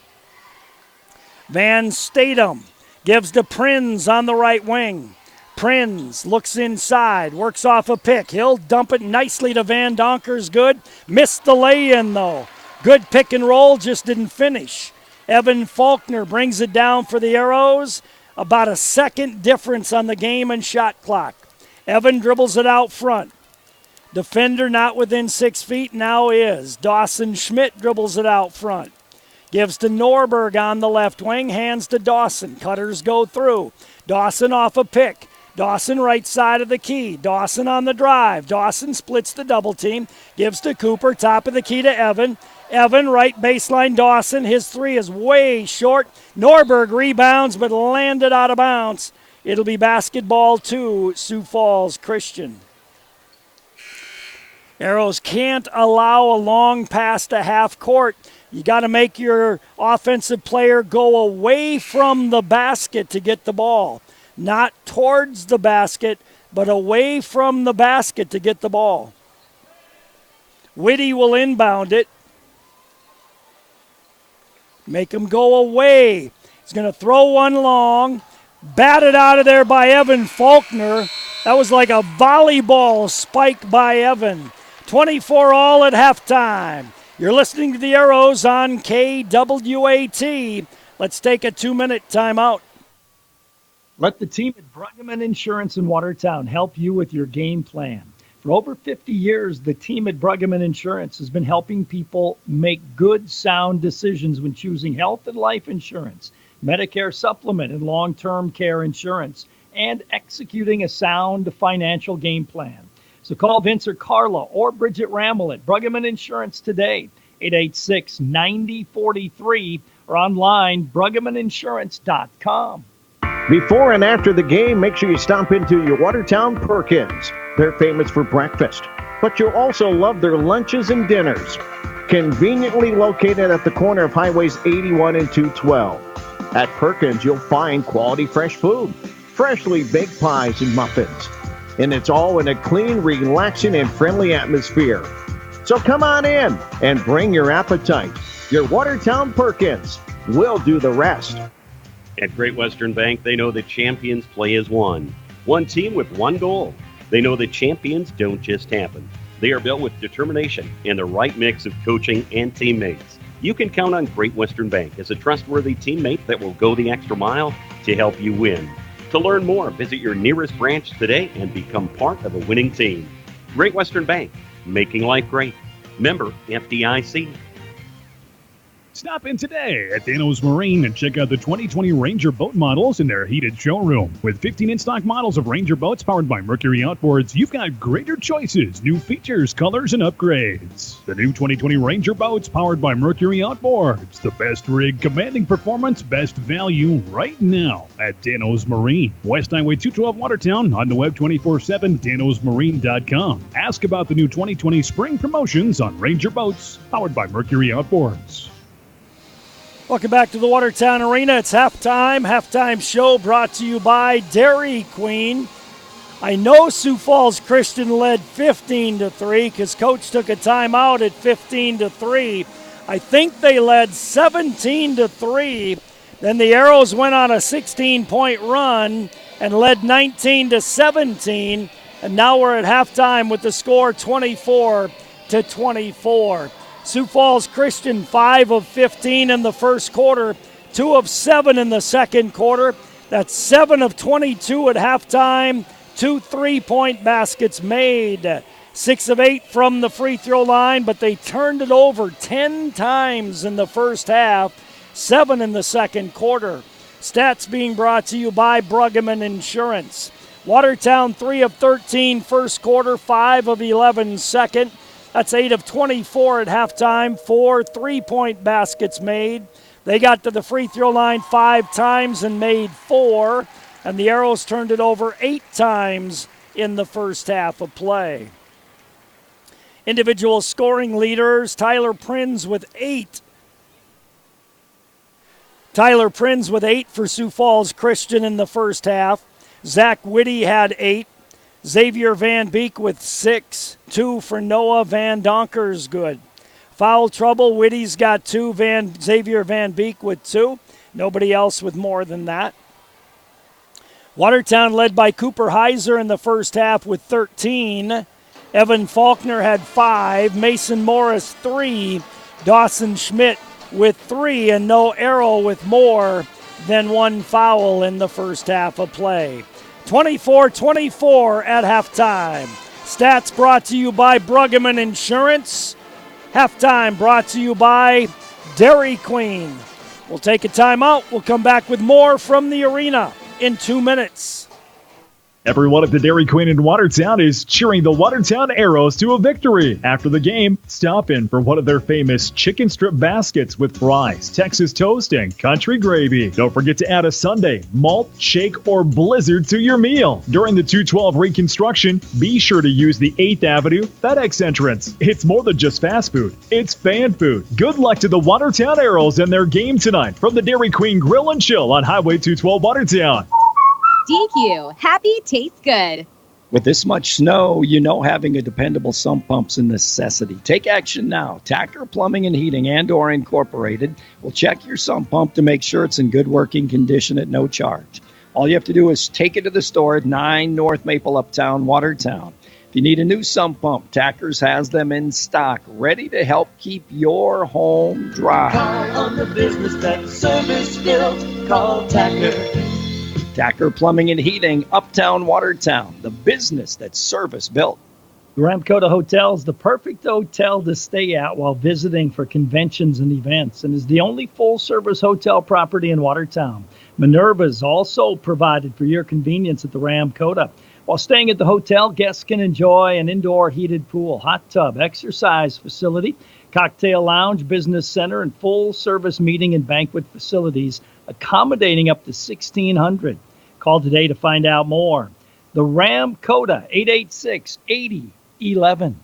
Van Statham gives to Prinz on the right wing. Prinz looks inside, works off a pick. He'll dump it nicely to Van Donkers. Good. Missed the lay-in, though. Good pick and roll, just didn't finish. Evan Faulkner brings it down for the Arrows. About a second difference on the game and shot clock. Evan dribbles it out front. Defender not within 6 feet, now is. Dawson Schmidt dribbles it out front. Gives to Norberg on the left wing, hands to Dawson. Cutters go through. Dawson off a pick. Dawson right side of the key. Dawson on the drive. Dawson splits the double team. Gives to Cooper, top of the key to Evan. Evan right baseline Dawson. His three is way short. Norberg rebounds but landed out of bounds. It'll be basketball to Sioux Falls Christian. Arrows can't allow a long pass to half court. You got to make your offensive player go away from the basket to get the ball. Not towards the basket, but away from the basket to get the ball. Whitty will inbound it. Make him go away. He's going to throw one long. Batted out of there by Evan Faulkner. That was like a volleyball spike by Evan. 24 all at halftime. You're listening to the Arrows on KWAT. Let's take a 2-minute timeout. Let the team at Bruggeman Insurance in Watertown help you with your game plan. For over 50 years, the team at Bruggeman Insurance has been helping people make good, sound decisions when choosing health and life insurance, Medicare supplement and long-term care insurance, and executing a sound financial game plan. So call Vince or Carla or Bridget Ramel at Bruggeman Insurance today, 886-9043, or online, BruggemanInsurance.com. Before and after the game, make sure you stop into your Watertown Perkins. They're famous for breakfast, but you'll also love their lunches and dinners. Conveniently located at the corner of Highways 81 and 212. At Perkins, you'll find quality fresh food, freshly baked pies and muffins. And it's all in a clean, relaxing, and friendly atmosphere. So come on in and bring your appetite. Your Watertown Perkins will do the rest. At Great Western Bank, they know that champions play as one. One team with one goal. They know that champions don't just happen. They are built with determination and the right mix of coaching and teammates. You can count on Great Western Bank as a trustworthy teammate that will go the extra mile to help you win. To learn more, visit your nearest branch today and become part of a winning team. Great Western Bank, making life great. Member FDIC. Stop in today at Dano's Marine and check out the 2020 Ranger boat models in their heated showroom. With 15 in-stock models of Ranger boats powered by Mercury Outboards, you've got greater choices, new features, colors, and upgrades. The new 2020 Ranger boats powered by Mercury Outboards. The best rig, commanding performance, best value right now at Dano's Marine. West Highway 212 Watertown, on the web 24/7, danosmarine.com. Ask about the new 2020 spring promotions on Ranger boats powered by Mercury Outboards. Welcome back to the Watertown Arena. It's halftime. Halftime show brought to you by Dairy Queen. I know Sioux Falls Christian led 15-3 because Coach took a timeout at 15-3. I think they led 17-3. Then the Arrows went on a 16-point run and led 19-17. And now we're at halftime with the score 24-24. Sioux Falls Christian 5 of 15 in the first quarter, 2 of 7 in the second quarter. That's 7 of 22 at halftime. 2 3-point baskets made. 6 of 8 from the free throw line, but they turned it over 10 times in the first half, 7 in the second quarter. Stats being brought to you by Bruggeman Insurance. Watertown 3 of 13 first quarter, 5 of 11 second. That's 8 of 24 at halftime, 4 3-point baskets made. They got to the free throw line 5 times and made 4, and the Arrows turned it over 8 times in the first half of play. Individual scoring leaders, Tyler Prinz with 8. Tyler Prinz with 8 for Sioux Falls Christian in the first half. Zach Whitty had 8. Xavier Van Beek with 6. 2 for Noah Van Donkers, good. Foul trouble, Whitty's got 2. Xavier Van Beek with 2. Nobody else with more than that. Watertown led by Cooper Heiser in the first half with 13. Evan Faulkner had 5. Mason Morris 3. Dawson Schmidt with 3, and no Arrow with more than 1 foul in the first half of play. 24-24 at halftime. Stats brought to you by Bruggeman Insurance. Halftime brought to you by Dairy Queen. We'll take a timeout. We'll come back with more from the arena in 2 minutes. Everyone at the Dairy Queen in Watertown is cheering the Watertown Arrows to a victory. After the game, stop in for one of their famous chicken strip baskets with fries, Texas toast, and country gravy. Don't forget to add a sundae, malt, shake, or blizzard to your meal. During the 212 reconstruction, be sure to use the 8th Avenue FedEx entrance. It's more than just fast food, it's fan food. Good luck to the Watertown Arrows and their game tonight from the Dairy Queen Grill and Chill on Highway 212 Watertown. DQ, happy tastes good. With this much snow, you know having a dependable sump pump's a necessity. Take action now. Tacker Plumbing and Heating and/or Incorporated will check your sump pump to make sure it's in good working condition at no charge. All you have to do is take it to the store at 9 North Maple Uptown, Watertown. If you need a new sump pump, Tackers has them in stock, ready to help keep your home dry. Call on the business that's service built. Call Tacker. Tacker Plumbing and Heating, Uptown, Watertown, the business that's service built. The Ramkota Hotel is the perfect hotel to stay at while visiting for conventions and events, and is the only full-service hotel property in Watertown. Minerva is also provided for your convenience at the Ramkota. While staying at the hotel, guests can enjoy an indoor heated pool, hot tub, exercise facility, cocktail lounge, business center, and full-service meeting and banquet facilities, accommodating up to 1,600. Call today to find out more. The Ramkota, 886-8011.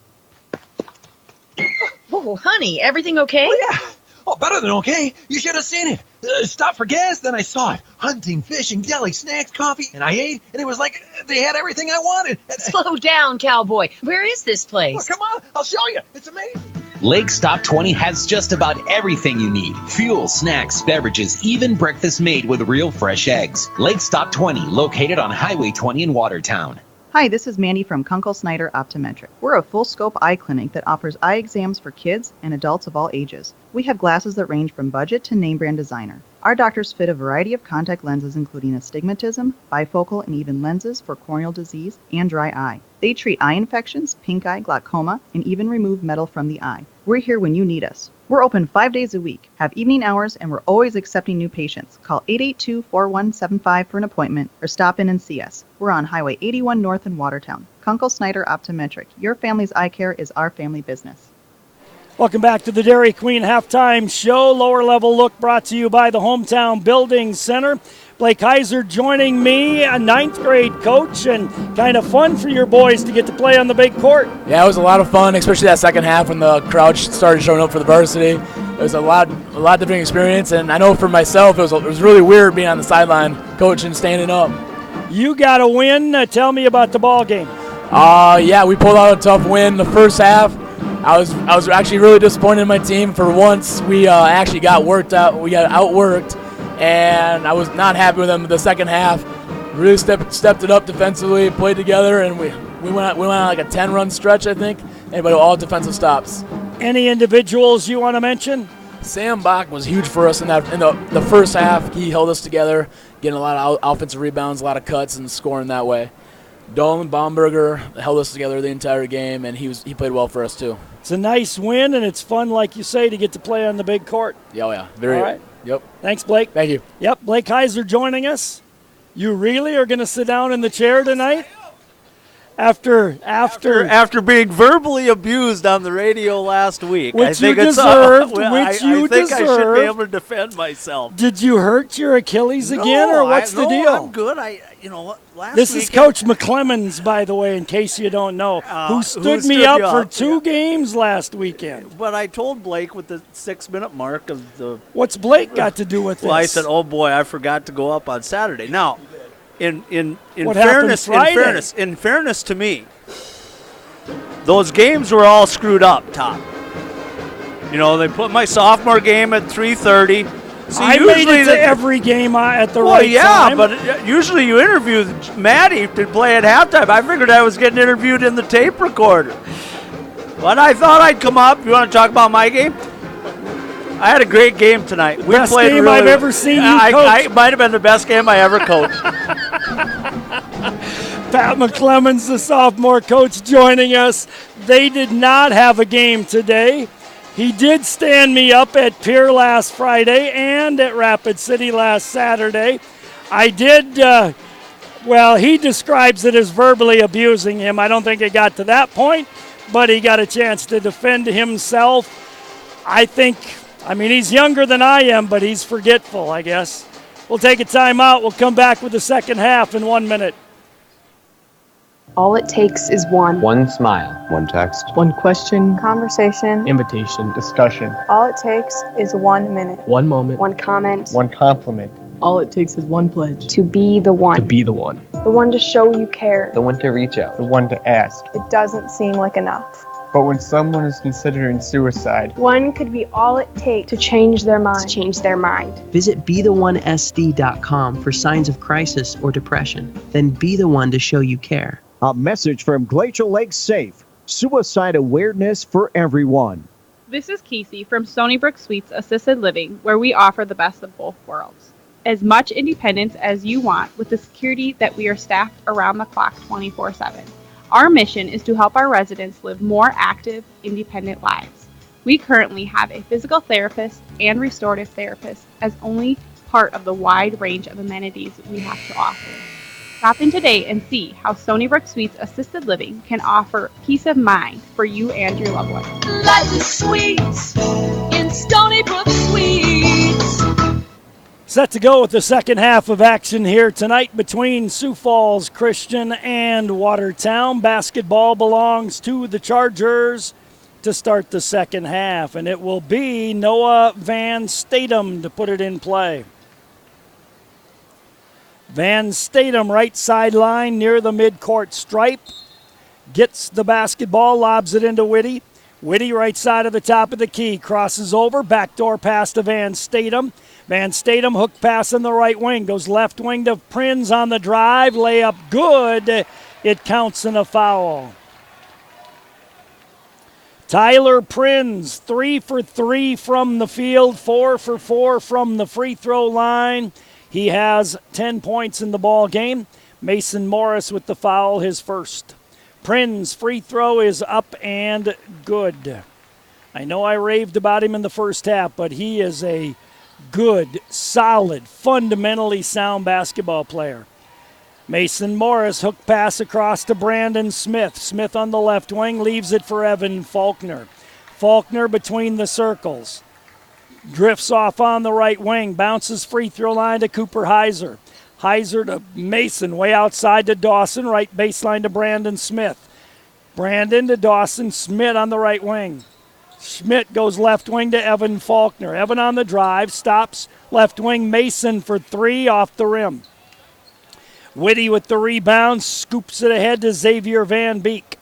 Oh, honey, everything okay? Oh, yeah. Oh, better than okay. You should have seen it. Stopped for gas, then I saw it. Hunting, fishing, deli, snacks, coffee, and I ate, and it was like they had everything I wanted. Slow down, cowboy. Where is this place? Oh, come on, I'll show you. It's amazing. Lake Stop 20 has just about everything you need. Fuel, snacks, beverages, even breakfast made with real fresh eggs. Lake Stop 20, located on Highway 20 in Watertown. Hi, this is Mandy from Kunkel Snyder Optometric. We're a full-scope eye clinic that offers eye exams for kids and adults of all ages. We have glasses that range from budget to name-brand designer. Our doctors fit a variety of contact lenses including astigmatism, bifocal, and even lenses for corneal disease and dry eye. They treat eye infections, pink eye, glaucoma, and even remove metal from the eye. We're here when you need us. We're open 5 days a week, have evening hours, and we're always accepting new patients. Call 882-4175 for an appointment or stop in and see us. We're on Highway 81 North in Watertown. Kunkel Snyder Optometric. Your family's eye care is our family business. Welcome back to the Dairy Queen Halftime Show. Lower level look brought to you by the Hometown Building Center. Blake Heiser joining me, a 9th grade coach, and kind of fun for your boys to get to play on the big court. Yeah, it was a lot of fun, especially that second half when the crowd started showing up for the varsity. It was a lot different experience, and I know for myself it was really weird being on the sideline coaching, standing up. You got a win. Tell me about the ball game. Yeah, we pulled out a tough win the first half. I was actually really disappointed in my team. For once, we actually got worked out. We got outworked, and I was not happy with them. The second half, really stepped it up defensively, played together, and We went on like a 10-run stretch, I think, but all defensive stops. Any individuals you want to mention? Sam Bach was huge for us in the first half. He held us together, getting a lot of offensive rebounds, a lot of cuts, and scoring that way. Dolan Baumberger held us together the entire game, and he played well for us too. It's a nice win, and it's fun, like you say, to get to play on the big court. Yeah, All right. Yep. Thanks, Blake. Thank you. Yep, Blake Heiser joining us. You really are going to sit down in the chair tonight? After being verbally abused on the radio last week, which I think you deserved. I think I should be able to defend myself. Did you hurt your Achilles again, or what's the deal? I'm good. Last this week is Coach McClemens, by the way, in case you don't know, who stood me up for 2 games last weekend. But I told Blake with the 6-minute mark of the. What's Blake got to do with this? Well, I said, "Oh boy, I forgot to go up on Saturday." Now, in What fairness, in fairness to me, those games were all screwed up, Tom. They put my sophomore game at 3:30. See, I made it to every game at the right time. Well, yeah, but usually you interview Maddie to play at halftime. I figured I was getting interviewed in the tape recorder. But I thought I'd come up. You want to talk about my game? I had a great game tonight. We best played game really, I've ever seen you coach. I might have been the best game I ever coached. Pat McClemens, the sophomore coach, joining us. They did not have a game today. He did stand me up at Pier last Friday and at Rapid City last Saturday. I did, he describes it as verbally abusing him. I don't think it got to that point, but he got a chance to defend himself. He's younger than I am, but he's forgetful, I guess. We'll take a timeout. We'll come back with the second half in 1 minute. All it takes is one smile, one text, one question, conversation, invitation, discussion. All it takes is 1 minute, One moment, one comment. one compliment. All it takes is one pledge to be the one, To be the one, the one to show you care. the one to reach out, the one to ask. It doesn't seem like enough. But when someone is considering suicide, One could be all it takes to change their mind. Visit BeTheOneSD.com for signs of crisis or depression. Then be the one to show you care. A message from Glacial Lake Safe. Suicide awareness for everyone. This is Casey from Stony Brook Suites Assisted Living, where we offer the best of both worlds. As much independence as you want with the security that we are staffed around the clock 24/7. Our mission is to help our residents live more active, independent lives. We currently have a physical therapist and restorative therapist as only part of the wide range of amenities we have to offer. Stop in today and see how Stony Brook Suites Assisted Living can offer peace of mind for you and your loved ones. Life is sweet in Stony Brook Suites. Set to go with the second half of action here tonight between Sioux Falls Christian and Watertown. Basketball belongs to the Chargers to start the second half, and it will be Noah Van Statham to put it in play. Van Statham, right sideline near the midcourt stripe, gets the basketball, lobs it into Whitty. Whitty, right side of the top of the key, crosses over, backdoor pass to Van Statham. Van Statham, hook pass in the right wing, goes left wing to Prinz on the drive, layup good. It counts in a foul. Tyler Prinz, 3 for 3 from the field, 4 for 4 from the free throw line. He has 10 points in the ball game. Mason Morris with the foul, his first. Prinz free throw is up and good. I know I raved about him in the first half, but he is a good, solid, fundamentally sound basketball player. Mason Morris, hook pass across to Brandon Smith. Smith on the left wing, leaves it for Evan Faulkner. Faulkner between the circles. Drifts off on the right wing, bounces free throw line to Cooper Heiser. Heiser to Mason, way outside to Dawson, right baseline to Brandon Smith. Brandon to Dawson, Schmidt on the right wing. Schmidt goes left wing to Evan Faulkner. Evan on the drive, stops left wing, Mason for 3 off the rim. Whitty with the rebound, scoops it ahead to Xavier Van Beek.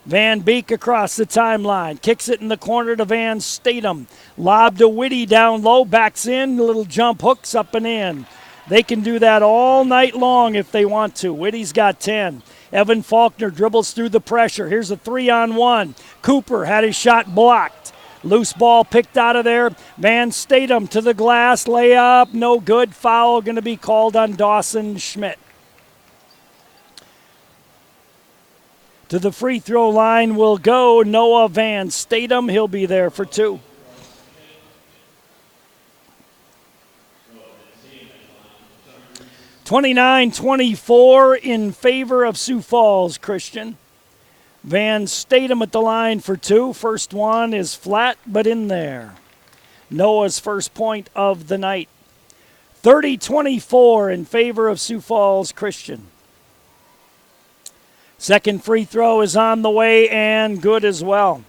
Van Beek across the timeline, kicks it in the corner to Van Statham. Lob to Whitty down low, backs in, little jump hooks up and in. They can do that all night long if they want to. Whitty's got 10. Evan Faulkner dribbles through the pressure. Here's a 3-on-1. Cooper had his shot blocked. Loose ball picked out of there. Van Statham to the glass. Layup, no good. Foul going to be called on Dawson Schmidt. To the free throw line will go Noah Van Statham. He'll be there for 2. (29-24) in favor of Sioux Falls Christian. Van Statham at the line for 2. First one is flat, but in there. Noah's first point of the night. 30-24 in favor of Sioux Falls Christian. Second free throw is on the way and good as well.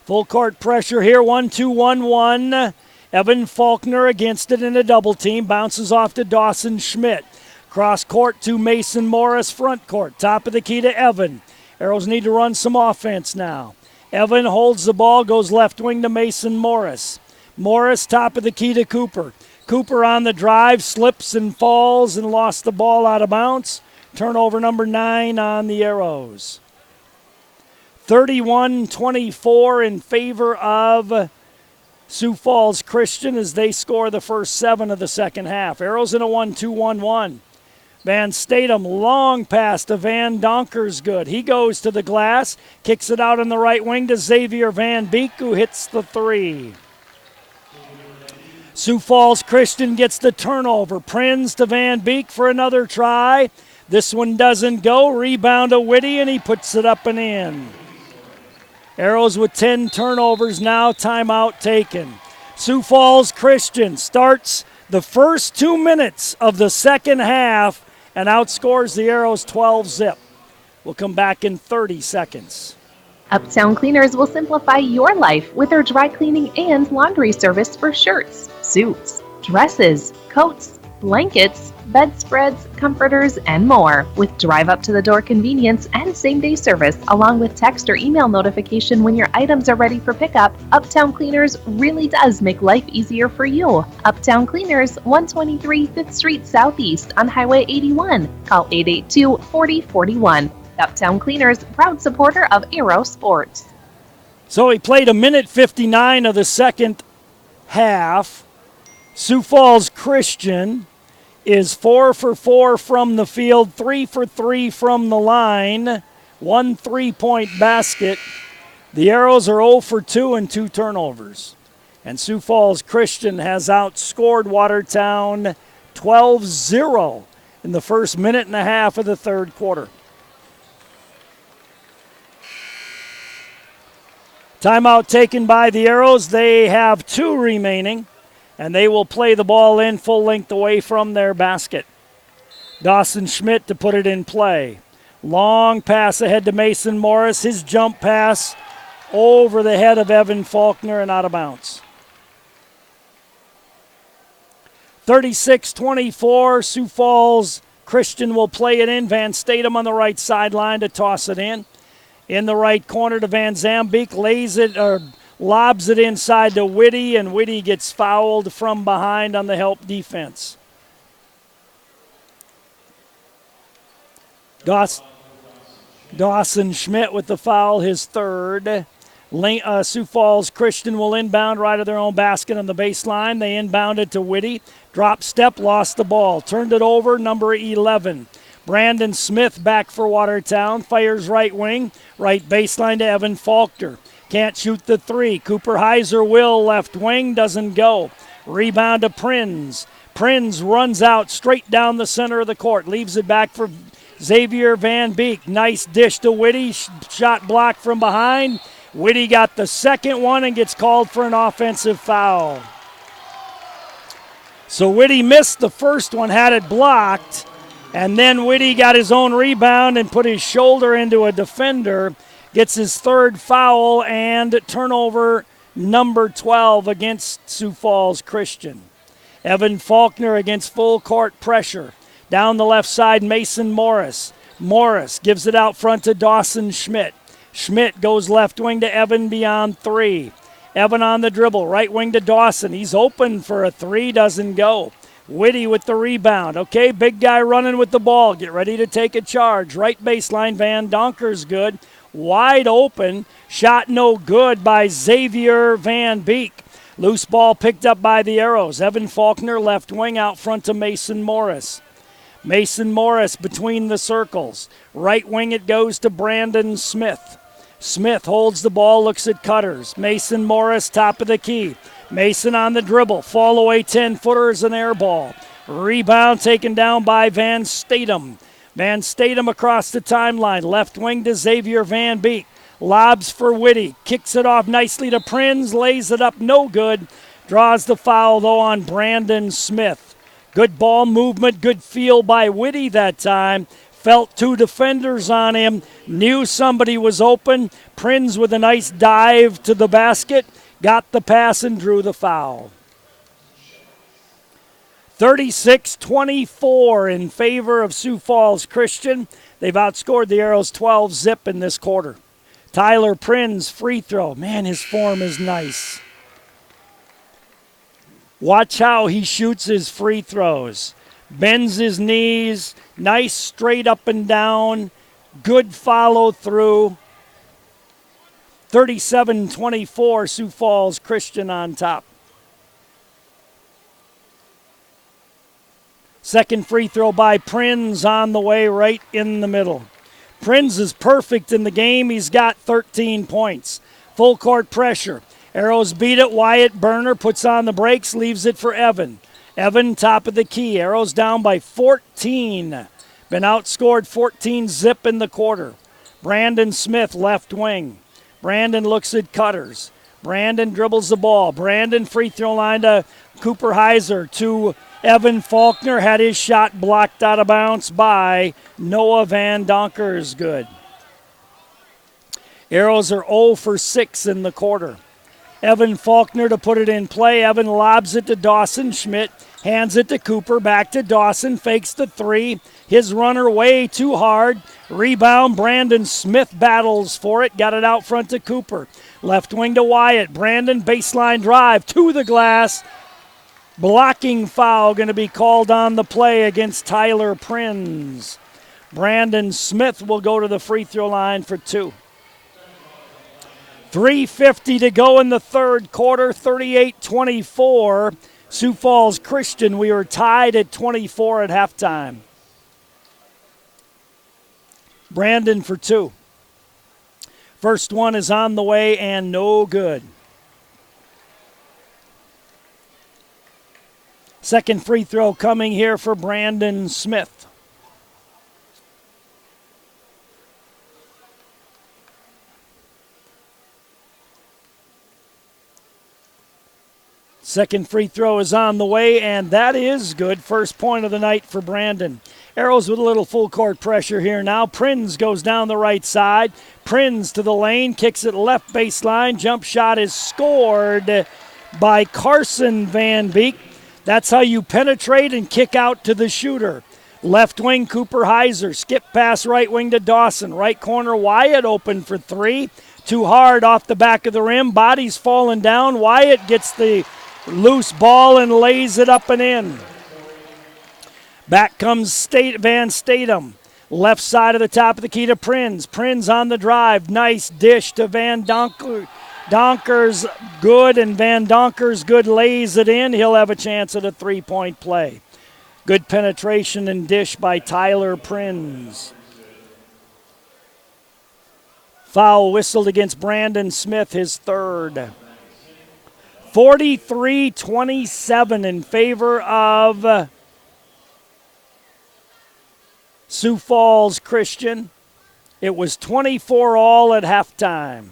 Full court pressure here, 1-2-1-1. Evan Faulkner against it in a double team. Bounces off to Dawson Schmidt. Cross court to Mason Morris, front court. Top of the key to Evan. Arrows need to run some offense now. Evan holds the ball, goes left wing to Mason Morris. Morris, top of the key to Cooper. Cooper on the drive, slips and falls and lost the ball out of bounds. Turnover number 9 on the Arrows. 31-24 in favor of Sioux Falls Christian as they score the first 7 of the second half. Arrows in a 1-2-1-1. Van Statham, long pass to Van Donkers, good. He goes to the glass, kicks it out on the right wing to Xavier Van Beek, who hits the 3. Sioux Falls Christian gets the turnover. Prins to Van Beek for another try. This one doesn't go. Rebound to Whitty, and he puts it up and in. Arrows with 10 turnovers now. Timeout taken. Sioux Falls Christian starts the first 2 minutes of the second half and outscores the Arrows 12-zip. We'll come back in 30 seconds. Uptown Cleaners will simplify your life with their dry cleaning and laundry service for shirts, suits, dresses, coats, blankets, bedspreads, comforters, and more. With drive-up-to-the-door convenience and same-day service, along with text or email notification when your items are ready for pickup, Uptown Cleaners really does make life easier for you. Uptown Cleaners, 123 5th Street Southeast on Highway 81. Call 882-4041. Uptown Cleaners, proud supporter of Aero Sports. So he played a minute 59 of the second half. Sioux Falls Christian is 4 for 4 from the field, 3 for 3 from the line, 1 3-point basket. The Arrows are 0 for 2 and 2 turnovers. And Sioux Falls Christian has outscored Watertown 12-0 in the first minute and a half of the third quarter. Timeout taken by the Arrows. They have 2 remaining, and they will play the ball in full length away from their basket. Dawson Schmidt to put it in play. Long pass ahead to Mason Morris. His jump pass over the head of Evan Faulkner and out of bounds. 36-24, Sioux Falls Christian will play it in. Van Statham on the right sideline to toss it in. In the right corner to Van Zambeek, lobs it inside to Whitty, and Whitty gets fouled from behind on the help defense. Dawson Schmidt with the foul, his third. Sioux Falls Christian will inbound right of their own basket on the baseline. They inbound it to Whitty. Drop step, lost the ball. Turned it over, number 11. Brandon Smith back for Watertown. Fires right wing. Right baseline to Evan Faulkner. Can't shoot the 3. Cooper Heiser will left wing. Doesn't go. Rebound to Prins. Prins runs out straight down the center of the court. Leaves it back for Xavier Van Beek. Nice dish to Whitty. Shot blocked from behind. Whitty got the second one and gets called for an offensive foul. So Whitty missed the first one, had it blocked, and then Whitty got his own rebound and put his shoulder into a defender. Gets his third foul and turnover number 12 against Sioux Falls Christian. Evan Faulkner against full court pressure. Down the left side, Mason Morris. Morris gives it out front to Dawson Schmidt. Schmidt goes left wing to Evan beyond 3. Evan on the dribble, right wing to Dawson. He's open for a 3, doesn't go. Whitty with the rebound. Okay, big guy running with the ball. Get ready to take a charge. Right baseline, Van Donker's good. Wide open. Shot no good by Xavier Van Beek. Loose ball picked up by the Arrows. Evan Faulkner left wing out front to Mason Morris. Mason Morris between the circles. Right wing it goes to Brandon Smith. Smith holds the ball, looks at Cutters. Mason Morris, top of the key. Mason on the dribble. Fall away 10-footers, an air ball. Rebound taken down by Van Statham. Van Statham across the timeline. Left wing to Xavier Van Beek. Lobs for Whitty. Kicks it off nicely to Prinz. Lays it up, no good. Draws the foul, though, on Brandon Smith. Good ball movement, good feel by Whitty that time. Felt two defenders on him. Knew somebody was open. Prinz with a nice dive to the basket. Got the pass and drew the foul. 36-24 in favor of Sioux Falls Christian. They've outscored the Arrows 12-zip in this quarter. Tyler Prinz, free throw. Man, his form is nice. Watch how he shoots his free throws. Bends his knees. Nice straight up and down. Good follow through. 37-24, Sioux Falls Christian on top. Second free throw by Prinz on the way, right in the middle. Prinz is perfect in the game. He's got 13 points. Full court pressure. Arrows beat it. Wyatt Burner puts on the brakes, leaves it for Evan. Evan, top of the key. Arrows down by 14. Been outscored 14-zip in the quarter. Brandon Smith, left wing. Brandon looks at Cutters. Brandon dribbles the ball. Brandon free throw line to Cooper Heiser to Evan Faulkner. Had his shot blocked out of bounds by Noah Van Donkers. Good. Arrows are 0 for 6 in the quarter. Evan Faulkner to put it in play. Evan lobs it to Dawson Schmidt. Hands it to Cooper. Back to Dawson. Fakes the three. His runner way too hard. Rebound. Brandon Smith battles for it. Got it out front to Cooper. Left wing to Wyatt. Brandon baseline drive to the glass. Blocking foul going to be called on the play against Tyler Prinz. Brandon Smith will go to the free throw line for 2. 3:50 to go in the third quarter, 38-24. Sioux Falls Christian, we were tied at 24 at halftime. Brandon for 2. First one is on the way and no good. Second free throw coming here for Brandon Smith. Second free throw is on the way, and that is good. First point of the night for Brandon. Arrows with a little full court pressure here now. Prinz goes down the right side. Prinz to the lane, kicks it left baseline. Jump shot is scored by Carson Van Beek. That's how you penetrate and kick out to the shooter. Left wing, Cooper Heiser. Skip pass right wing to Dawson. Right corner, Wyatt open for 3. Too hard off the back of the rim. Body's falling down. Wyatt gets the loose ball and lays it up and in. Back comes Van Statham. Left side of the top of the key to Prinz. Prinz on the drive. Nice dish to Van Donkers good, and Van Donkers good lays it in. He'll have a chance at a three-point play. Good penetration and dish by Tyler Prinz. Foul whistled against Brandon Smith, his third. 43-27 in favor of Sioux Falls Christian. It was 24 all at halftime.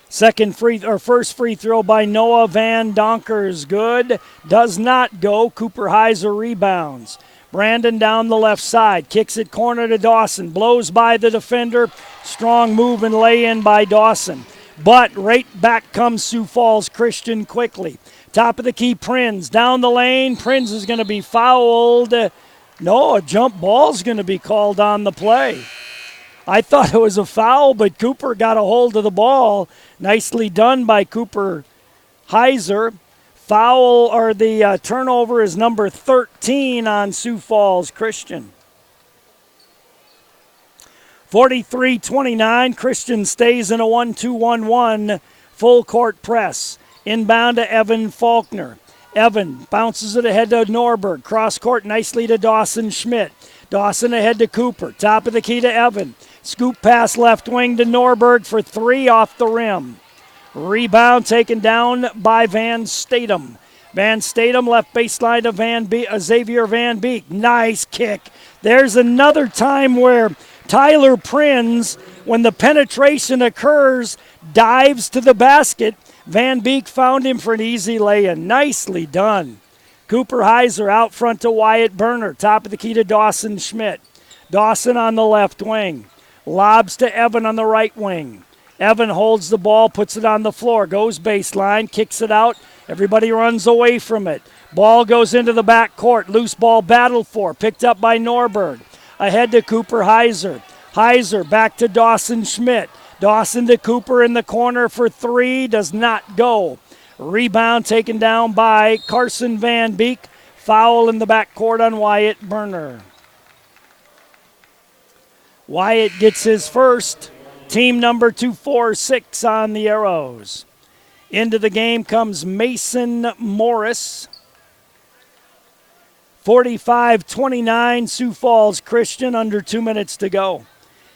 First free throw by Noah Van Donkers, good. Does not go. Cooper Heiser rebounds. Brandon down the left side. Kicks it corner to Dawson. Blows by the defender. Strong move and lay in by Dawson. But right back comes Sioux Falls Christian quickly. Top of the key, Prinz. Down the lane. Prinz is going to be fouled. No, a jump ball's going to be called on the play. I thought it was a foul, but Cooper got a hold of the ball. Nicely done by Cooper Heiser. Foul, or the turnover, is number 13 on Sioux Falls Christian. 43-29, Christian stays in a 1-2-1-1 full court press. Inbound to Evan Faulkner. Evan bounces it ahead to Norberg. Cross court nicely to Dawson Schmidt. Dawson ahead to Cooper. Top of the key to Evan. Scoop pass left wing to Norberg for 3 off the rim. Rebound taken down by Van Statham. Van Statham left baseline to Xavier Van Beek. Nice kick. There's another time where Tyler Prinz, when the penetration occurs, dives to the basket. Van Beek found him for an easy lay-in. Nicely done. Cooper Heiser out front to Wyatt Berner. Top of the key to Dawson Schmidt. Dawson on the left wing. Lobs to Evan on the right wing. Evan holds the ball, puts it on the floor, goes baseline, kicks it out. Everybody runs away from it. Ball goes into the back court. Loose ball battled for. Picked up by Norberg. Ahead to Cooper Heiser. Heiser back to Dawson Schmidt. Dawson to Cooper in the corner for 3. Does not go. Rebound taken down by Carson Van Beek. Foul in the backcourt on Wyatt Berner. Wyatt gets his first. Team number 246 on the Arrows. Into the game comes Mason Morris. 45-29, Sioux Falls Christian, under 2 minutes to go.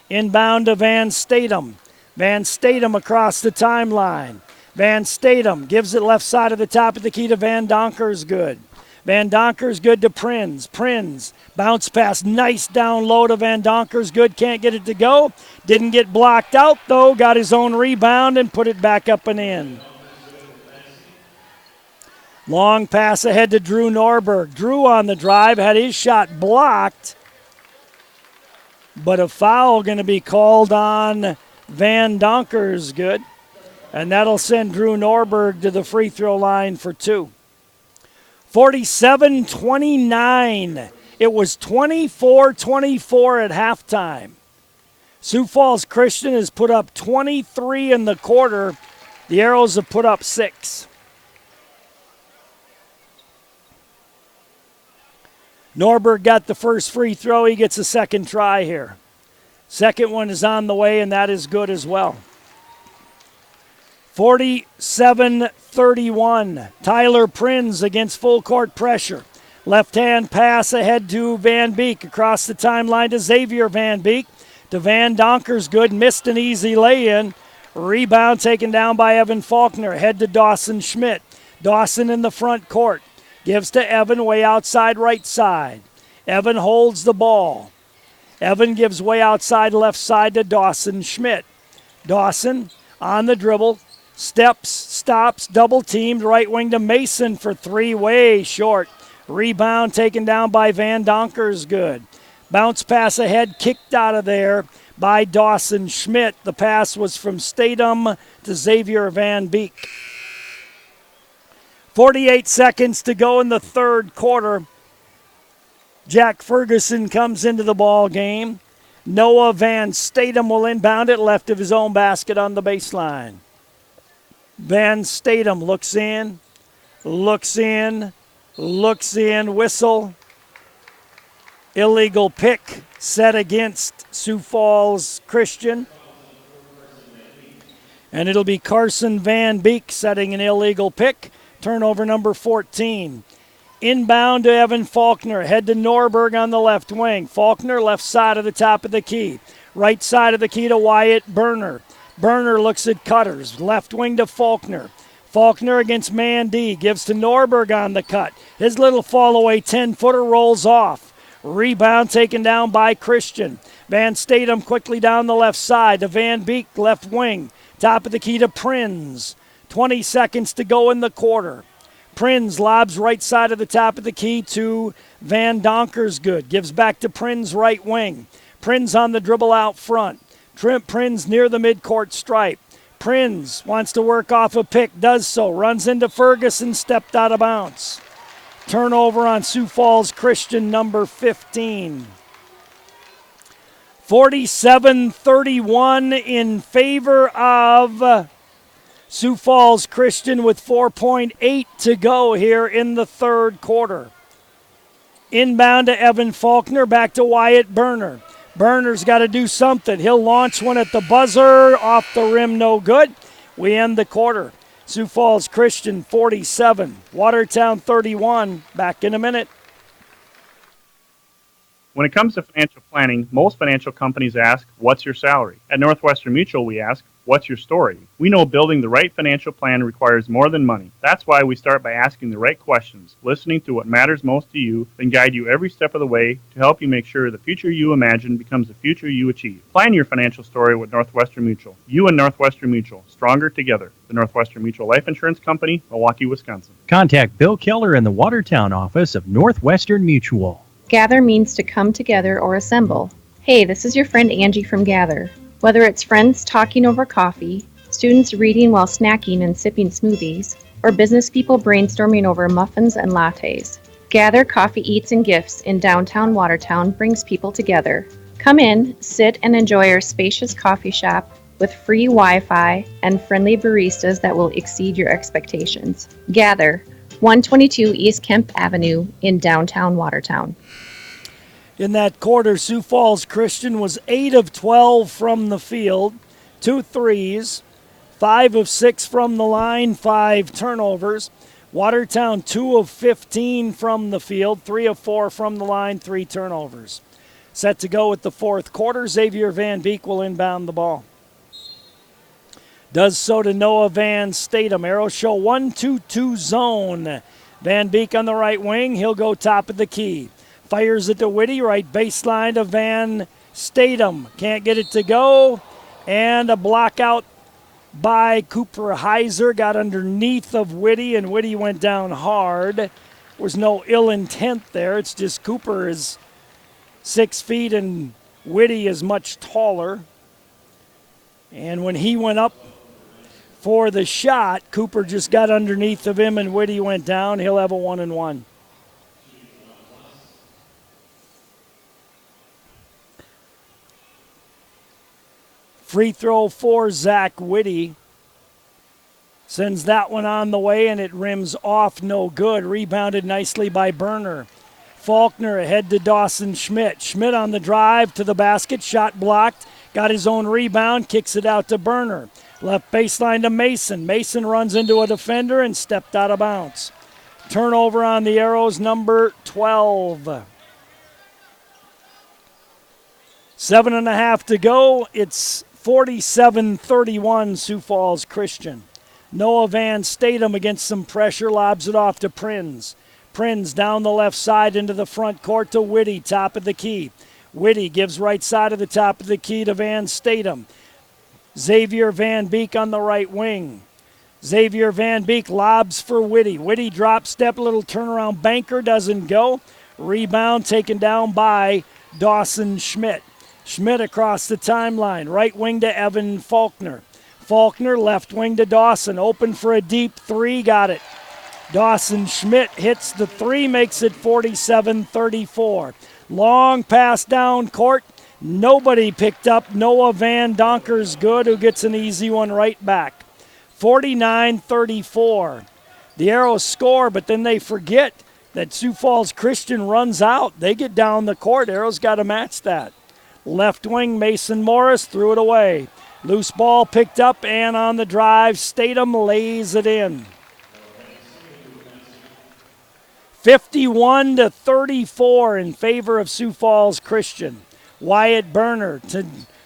Inbound to Van Statham. Van Statham across the timeline. Van Statham gives it left side of the top of the key to Van Donkersgood. Van Donkersgood to Prinz. Prinz bounce pass, nice down low to Van Donkersgood. Can't get it to go. Didn't get blocked out though. Got his own rebound and put it back up and in. Long pass ahead to Drew Norberg. Drew on the drive, had his shot blocked, but a foul going to be called on Van Donkersgood, and that'll send Drew Norberg to the free throw line for 2. 47-29. It was 24-24 at halftime. Sioux Falls Christian has put up 23 in the quarter. The Arrows have put up 6. Norberg got the first free throw. He gets a second try here. Second one is on the way, and that is good as well. 47-31. Tyler Prinz against full court pressure. Left-hand pass ahead to Van Beek. Across the timeline to Xavier Van Beek. To Van Donkersgood. Missed an easy lay-in. Rebound taken down by Evan Faulkner. Ahead to Dawson Schmidt. Dawson in the front court. Gives to Evan way outside right side. Evan holds the ball. Evan gives way outside left side to Dawson Schmidt. Dawson on the dribble. Steps, stops, double teamed. Right wing to Mason for 3. Way short. Rebound taken down by Van Donkersgood. Bounce pass ahead, kicked out of there by Dawson Schmidt. The pass was from Statham to Xavier Van Beek. 48 seconds to go in the third quarter. Jack Ferguson comes into the ball game. Noah Van Statham will inbound it left of his own basket on the baseline. Van Statham looks in, whistle. Illegal pick set against Sioux Falls Christian. And it'll be Carson Van Beek setting an illegal pick. Turnover number 14. Inbound to Evan Faulkner. Head to Norberg on the left wing. Faulkner left side of the top of the key. Right side of the key to Wyatt Berner. Berner looks at Cutters. Left wing to Faulkner. Faulkner against Mandy. Gives to Norberg on the cut. His little fall away 10-footer rolls off. Rebound taken down by Christian. Van Statham quickly down the left side to Van Beek, left wing. Top of the key to Prinz. 20 seconds to go in the quarter. Prinz lobs right side of the top of the key to Van Donkersgood. Gives back to Prinz right wing. Prinz on the dribble out front. Prinz near the midcourt stripe. Prinz wants to work off a pick, does so. Runs into Ferguson, stepped out of bounds. Turnover on Sioux Falls Christian, number 15. 47-31 in favor of Sioux Falls Christian with 4.8 to go here in the third quarter. Inbound to Evan Faulkner, back to Wyatt Berner. Berner's got to do something. He'll launch one at the buzzer, off the rim, no good. We end the quarter. Sioux Falls Christian 47, Watertown 31. Back in a minute. When it comes to financial planning, most financial companies ask, what's your salary? At Northwestern Mutual, we ask, what's your story? We know building the right financial plan requires more than money. That's why we start by asking the right questions, listening to what matters most to you, then guide you every step of the way to help you make sure the future you imagine becomes the future you achieve. Plan your financial story with Northwestern Mutual. You and Northwestern Mutual, stronger together. The Northwestern Mutual Life Insurance Company, Milwaukee, Wisconsin. Contact Bill Keller in the Watertown office of Northwestern Mutual. Gather means to come together or assemble. Hey, this is your friend Angie from Gather. Whether it's friends talking over coffee, students reading while snacking and sipping smoothies, or business people brainstorming over muffins and lattes, Gather Coffee Eats and Gifts in downtown Watertown brings people together. Come in, sit, and enjoy our spacious coffee shop with free Wi-Fi and friendly baristas that will exceed your expectations. Gather, 122 East Kemp Avenue in downtown Watertown. In that quarter, Sioux Falls Christian was 8 of 12 from the field, 2 threes, 5 of 6 from the line, 5 turnovers. Watertown 2 of 15 from the field, 3 of 4 from the line, 3 turnovers. Set to go with the fourth quarter. Xavier Van Beek will inbound the ball. Does so to Noah Van Statham. Arrows show 1-2-2 zone. Van Beek on the right wing. He'll go top of the key. Fires it to Whitty, right baseline to Van Statham. Can't get it to go. And a block out by Cooper Heiser. Got underneath of Whitty, and Whitty went down hard. There was no ill intent there. It's just Cooper is 6 feet and Whitty is much taller. And when he went up for the shot, Cooper just got underneath of him and Whitty went down. He'll have a 1-and-1. Free throw for Zach Whitty. Sends that one on the way, and it rims off, no good. Rebounded nicely by Berner. Faulkner ahead to Dawson Schmidt. Schmidt on the drive to the basket, shot blocked. Got his own rebound, kicks it out to Berner. Left baseline to Mason. Mason runs into a defender and stepped out of bounds. Turnover on the Arrows, number 12. 7.5 to go. It's 47-31 Sioux Falls Christian. Noah Van Statham against some pressure, lobs it off to Prins. Prins down the left side into the front court to Whitty, top of the key. Whitty gives right side of the top of the key to Van Statham. Xavier Van Beek on the right wing. Xavier Van Beek lobs for Whitty. Whitty drop step, little turnaround banker, doesn't go. Rebound taken down by Dawson Schmidt. Schmidt across the timeline. Right wing to Evan Faulkner. Faulkner left wing to Dawson. Open for a deep three. Got it. Dawson Schmidt hits the three, makes it 47-34. Long pass down court. Nobody picked up. Noah Van Donker's good, who gets an easy one right back. 49-34. The Arrows score, but then they forget that Sioux Falls Christian runs out. They get down the court. Arrows got to match that. Left wing, Mason Morris threw it away. Loose ball picked up, and on the drive, Statham lays it in. 51-34 in favor of Sioux Falls Christian. Wyatt Berner to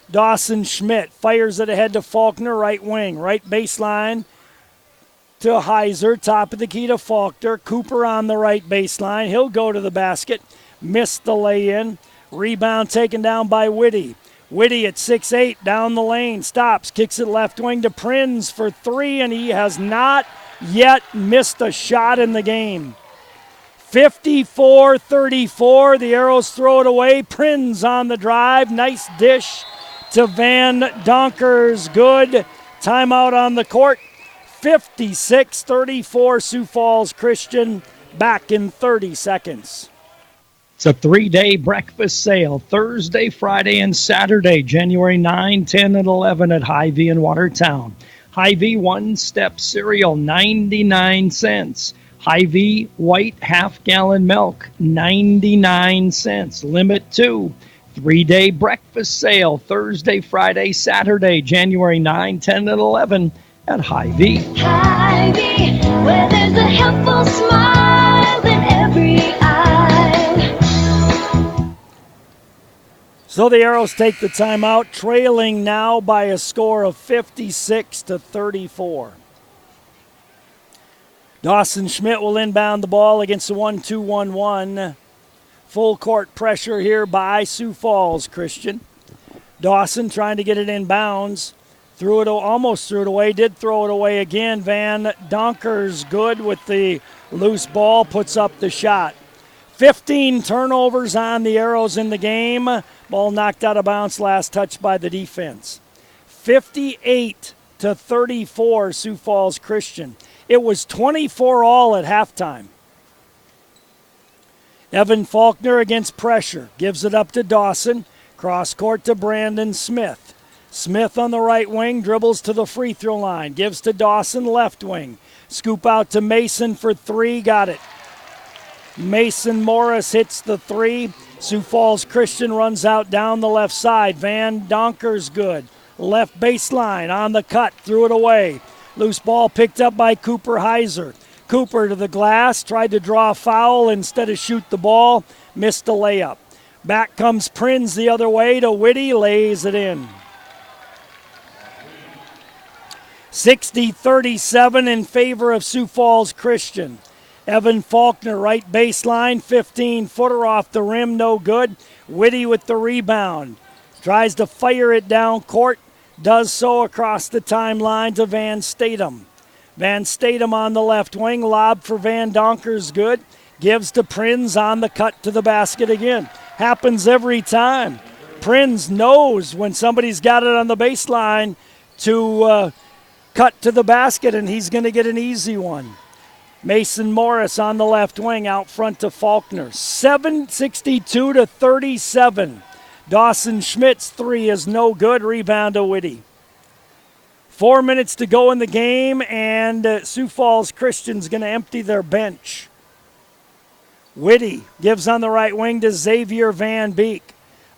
Dawson Schmidt. Fires it ahead to Faulkner, right wing. Right baseline to Heiser. Top of the key to Faulkner. Cooper on the right baseline. He'll go to the basket. Missed the lay-in. Rebound taken down by Whitty. Whitty at 6'8", down the lane. Stops. Kicks it left wing to Prins for three, and he has not yet missed a shot in the game. 54-34. The Arrows throw it away. Prins on the drive. Nice dish to Van Donkers. Good. Timeout on the court. 56-34 Sioux Falls Christian. Back in 30 seconds. It's a 3-day breakfast sale, Thursday, Friday, and Saturday, January 9, 10, and 11 at Hy-Vee in Watertown. Hy-Vee one-step cereal, 99 cents. Hy-Vee white half-gallon milk, 99 cents. Limit 2. 3-day breakfast sale, Thursday, Friday, Saturday, January 9, 10, and 11 at Hy-Vee. Hy-Vee, where there's a helpful smile in every eye. So the Arrows take the timeout, trailing now by a score of 56-34. Dawson Schmidt will inbound the ball against the 1-2-1-1. Full court pressure here by Sioux Falls Christian. Dawson trying to get it in bounds. Almost threw it away, did throw it away again. Van Donkers good with the loose ball, puts up the shot. 15 turnovers on the Arrows in the game. Ball knocked out of bounds, last touch by the defense. 58-34 Sioux Falls Christian. It was 24-all at halftime. Evan Faulkner against pressure. Gives it up to Dawson. Cross court to Brandon Smith. Smith on the right wing, dribbles to the free throw line. Gives to Dawson, left wing. Scoop out to Mason for 3. Got it. Mason Morris hits the 3. Sioux Falls Christian runs out down the left side. Van Donkers good. Left baseline on the cut. Threw it away. Loose ball picked up by Cooper Heiser. Cooper to the glass, tried to draw a foul instead of shoot the ball, missed a layup. Back comes Prinz the other way to Whitty, lays it in. 60-37 in favor of Sioux Falls Christian. Evan Faulkner, right baseline, 15-footer off the rim, no good. Whitty with the rebound. Tries to fire it down court, does so across the timeline to Van Statham. Van Statham on the left wing, lob for Van Donkers good. Gives to Prinz on the cut to the basket again. Happens every time. Prinz knows when somebody's got it on the baseline to cut to the basket, and he's going to get an easy one. Mason Morris on the left wing out front to Faulkner. 62-37. Dawson Schmidt's 3 is no good. Rebound to Whitty. 4 minutes to go in the game, and Sioux Falls Christian's going to empty their bench. Whitty gives on the right wing to Xavier Van Beek.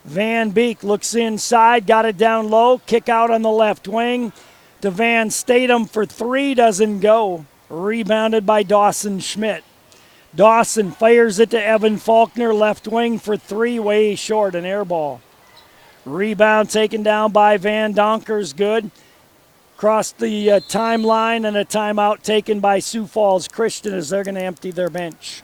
Van Beek looks inside, got it down low, kick out on the left wing to Van Statham for 3, doesn't go. Rebounded by Dawson Schmidt. Dawson fires it to Evan Faulkner, left wing for 3, way short, an air ball. Rebound taken down by Van Donkers, good. Across the timeline, and a timeout taken by Sioux Falls Christian as they're going to empty their bench.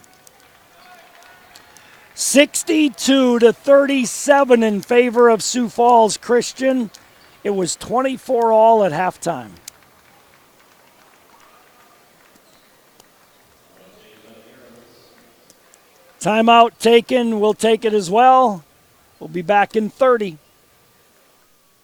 62-37 in favor of Sioux Falls Christian. It was 24-all at halftime. Timeout taken. We'll take it as well. We'll be back in 30.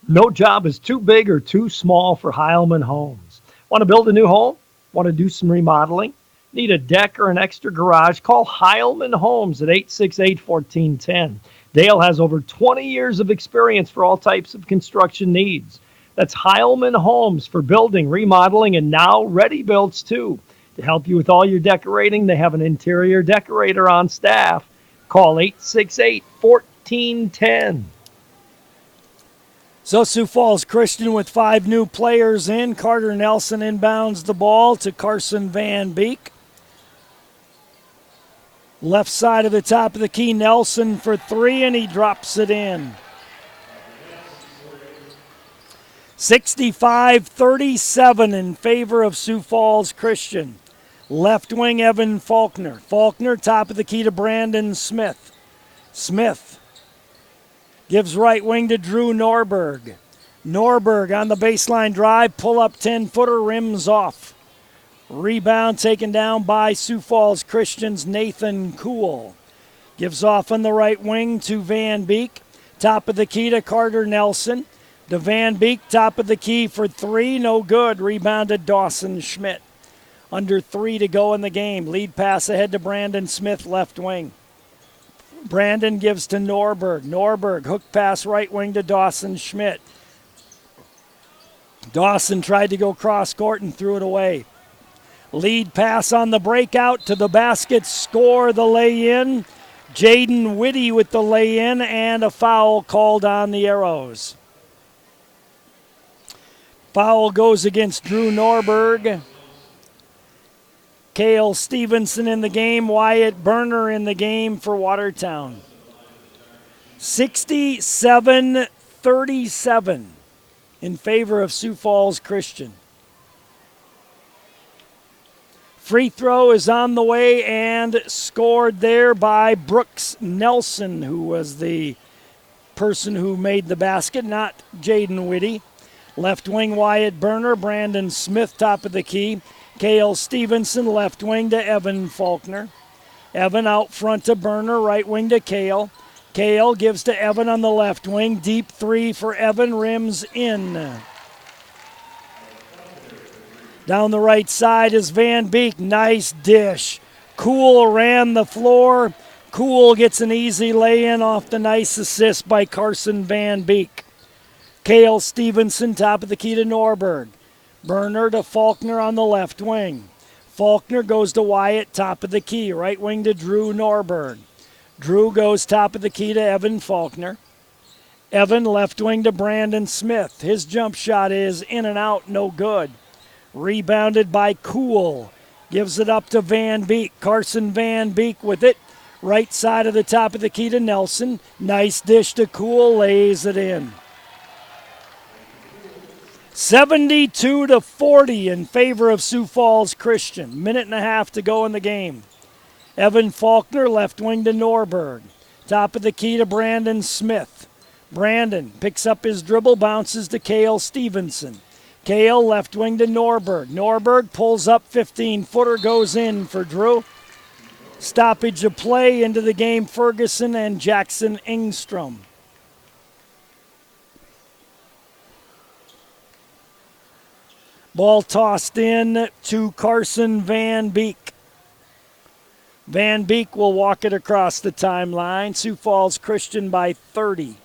No job is too big or too small for Heilman Homes. Want to build a new home? Want to do some remodeling? Need a deck or an extra garage? Call Heilman Homes at 868-1410. Dale has over 20 years of experience for all types of construction needs. That's Heilman Homes for building, remodeling, and now ready builds too. To help you with all your decorating, they have an interior decorator on staff. Call 868-1410. So Sioux Falls Christian with 5 new players in. Carter Nelson inbounds the ball to Carson Van Beek. Left side of the top of the key, Nelson for 3, and he drops it in. 65-37 in favor of Sioux Falls Christian. Left wing, Evan Faulkner. Faulkner, top of the key to Brandon Smith. Smith gives right wing to Drew Norberg. Norberg on the baseline drive, pull up 10-footer, rims off. Rebound taken down by Sioux Falls Christian's Nathan Kuhl. Gives off on the right wing to Van Beek. Top of the key to Carter Nelson. To Van Beek, top of the key for 3, no good. Rebounded Dawson Schmidt. Under 3 to go in the game. Lead pass ahead to Brandon Smith, left wing. Brandon gives to Norberg. Norberg, hook pass right wing to Dawson Schmidt. Dawson tried to go cross court and threw it away. Lead pass on the breakout to the basket, score the lay-in. Jaden Whitty with the lay-in and a foul called on the Arrows. Foul goes against Drew Norberg. Cale Stevenson in the game, Wyatt Berner in the game for Watertown. 67-37 in favor of Sioux Falls Christian. Free throw is on the way and scored there by Brooks Nelson, who was the person who made the basket, not Jaden Whitty. Left wing Wyatt Berner, Brandon Smith top of the key. Cale Stevenson left wing to Evan Faulkner. Evan out front to Berner, right wing to Cale. Cale gives to Evan on the left wing. Deep three for Evan, rims in. Down the right side is Van Beek. Nice dish. Cool ran the floor. Cool gets an easy lay-in off the nice assist by Carson Van Beek. Cale Stevenson, top of the key to Norberg. Berner to Faulkner on the left wing. Faulkner goes to Wyatt, top of the key. Right wing to Drew Norberg. Drew goes top of the key to Evan Faulkner. Evan left wing to Brandon Smith. His jump shot is in and out, no good. Rebounded by Cool. Gives it up to Van Beek. Carson Van Beek with it. Right side of the top of the key to Nelson. Nice dish to Cool. Lays it in. 72-40 in favor of Sioux Falls Christian. Minute and a half to go in the game. Evan Faulkner left wing to Norberg. Top of the key to Brandon Smith. Brandon picks up his dribble, bounces to Cale Stevenson. Cale left wing to Norberg. Norberg pulls up 15-footer, goes in for Drew. Stoppage of play into the game, Ferguson and Jackson Engstrom. Ball tossed in to Carson Van Beek. Van Beek will walk it across the timeline. Sioux Falls Christian by 30.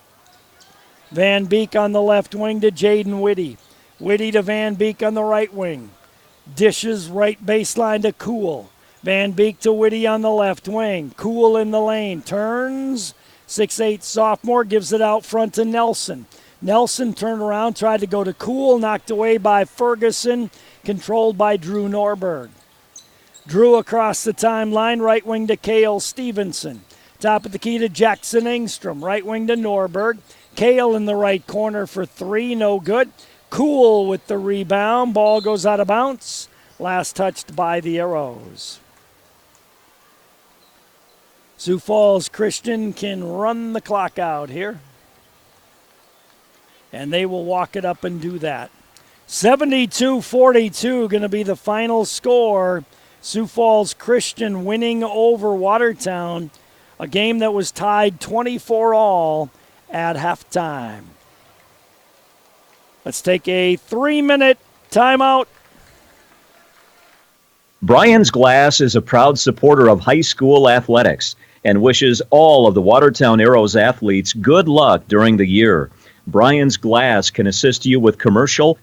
Van Beek on the left wing to Jaden Whitty. Whitty to Van Beek on the right wing. Dishes right baseline to Cool. Van Beek to Whitty on the left wing. Cool in the lane. Turns. 6'8 sophomore gives it out front to Nelson. Nelson turned around, tried to go to Cool, knocked away by Ferguson, controlled by Drew Norberg. Drew across the timeline, right wing to Cale Stevenson. Top of the key to Jackson Engstrom, right wing to Norberg. Cale in the right corner for three, no good. Cool with the rebound. Ball goes out of bounds. Last touched by the Arrows. Sioux Falls Christian can run the clock out here. And they will walk it up and do that. 72-42 going to be the final score. Sioux Falls Christian winning over Watertown. A game that was tied 24-all at halftime. Let's take a 3-minute timeout. Brian's Glass is a proud supporter of high school athletics and wishes all of the Watertown Arrows athletes good luck during the year. Brian's Glass can assist you with commercial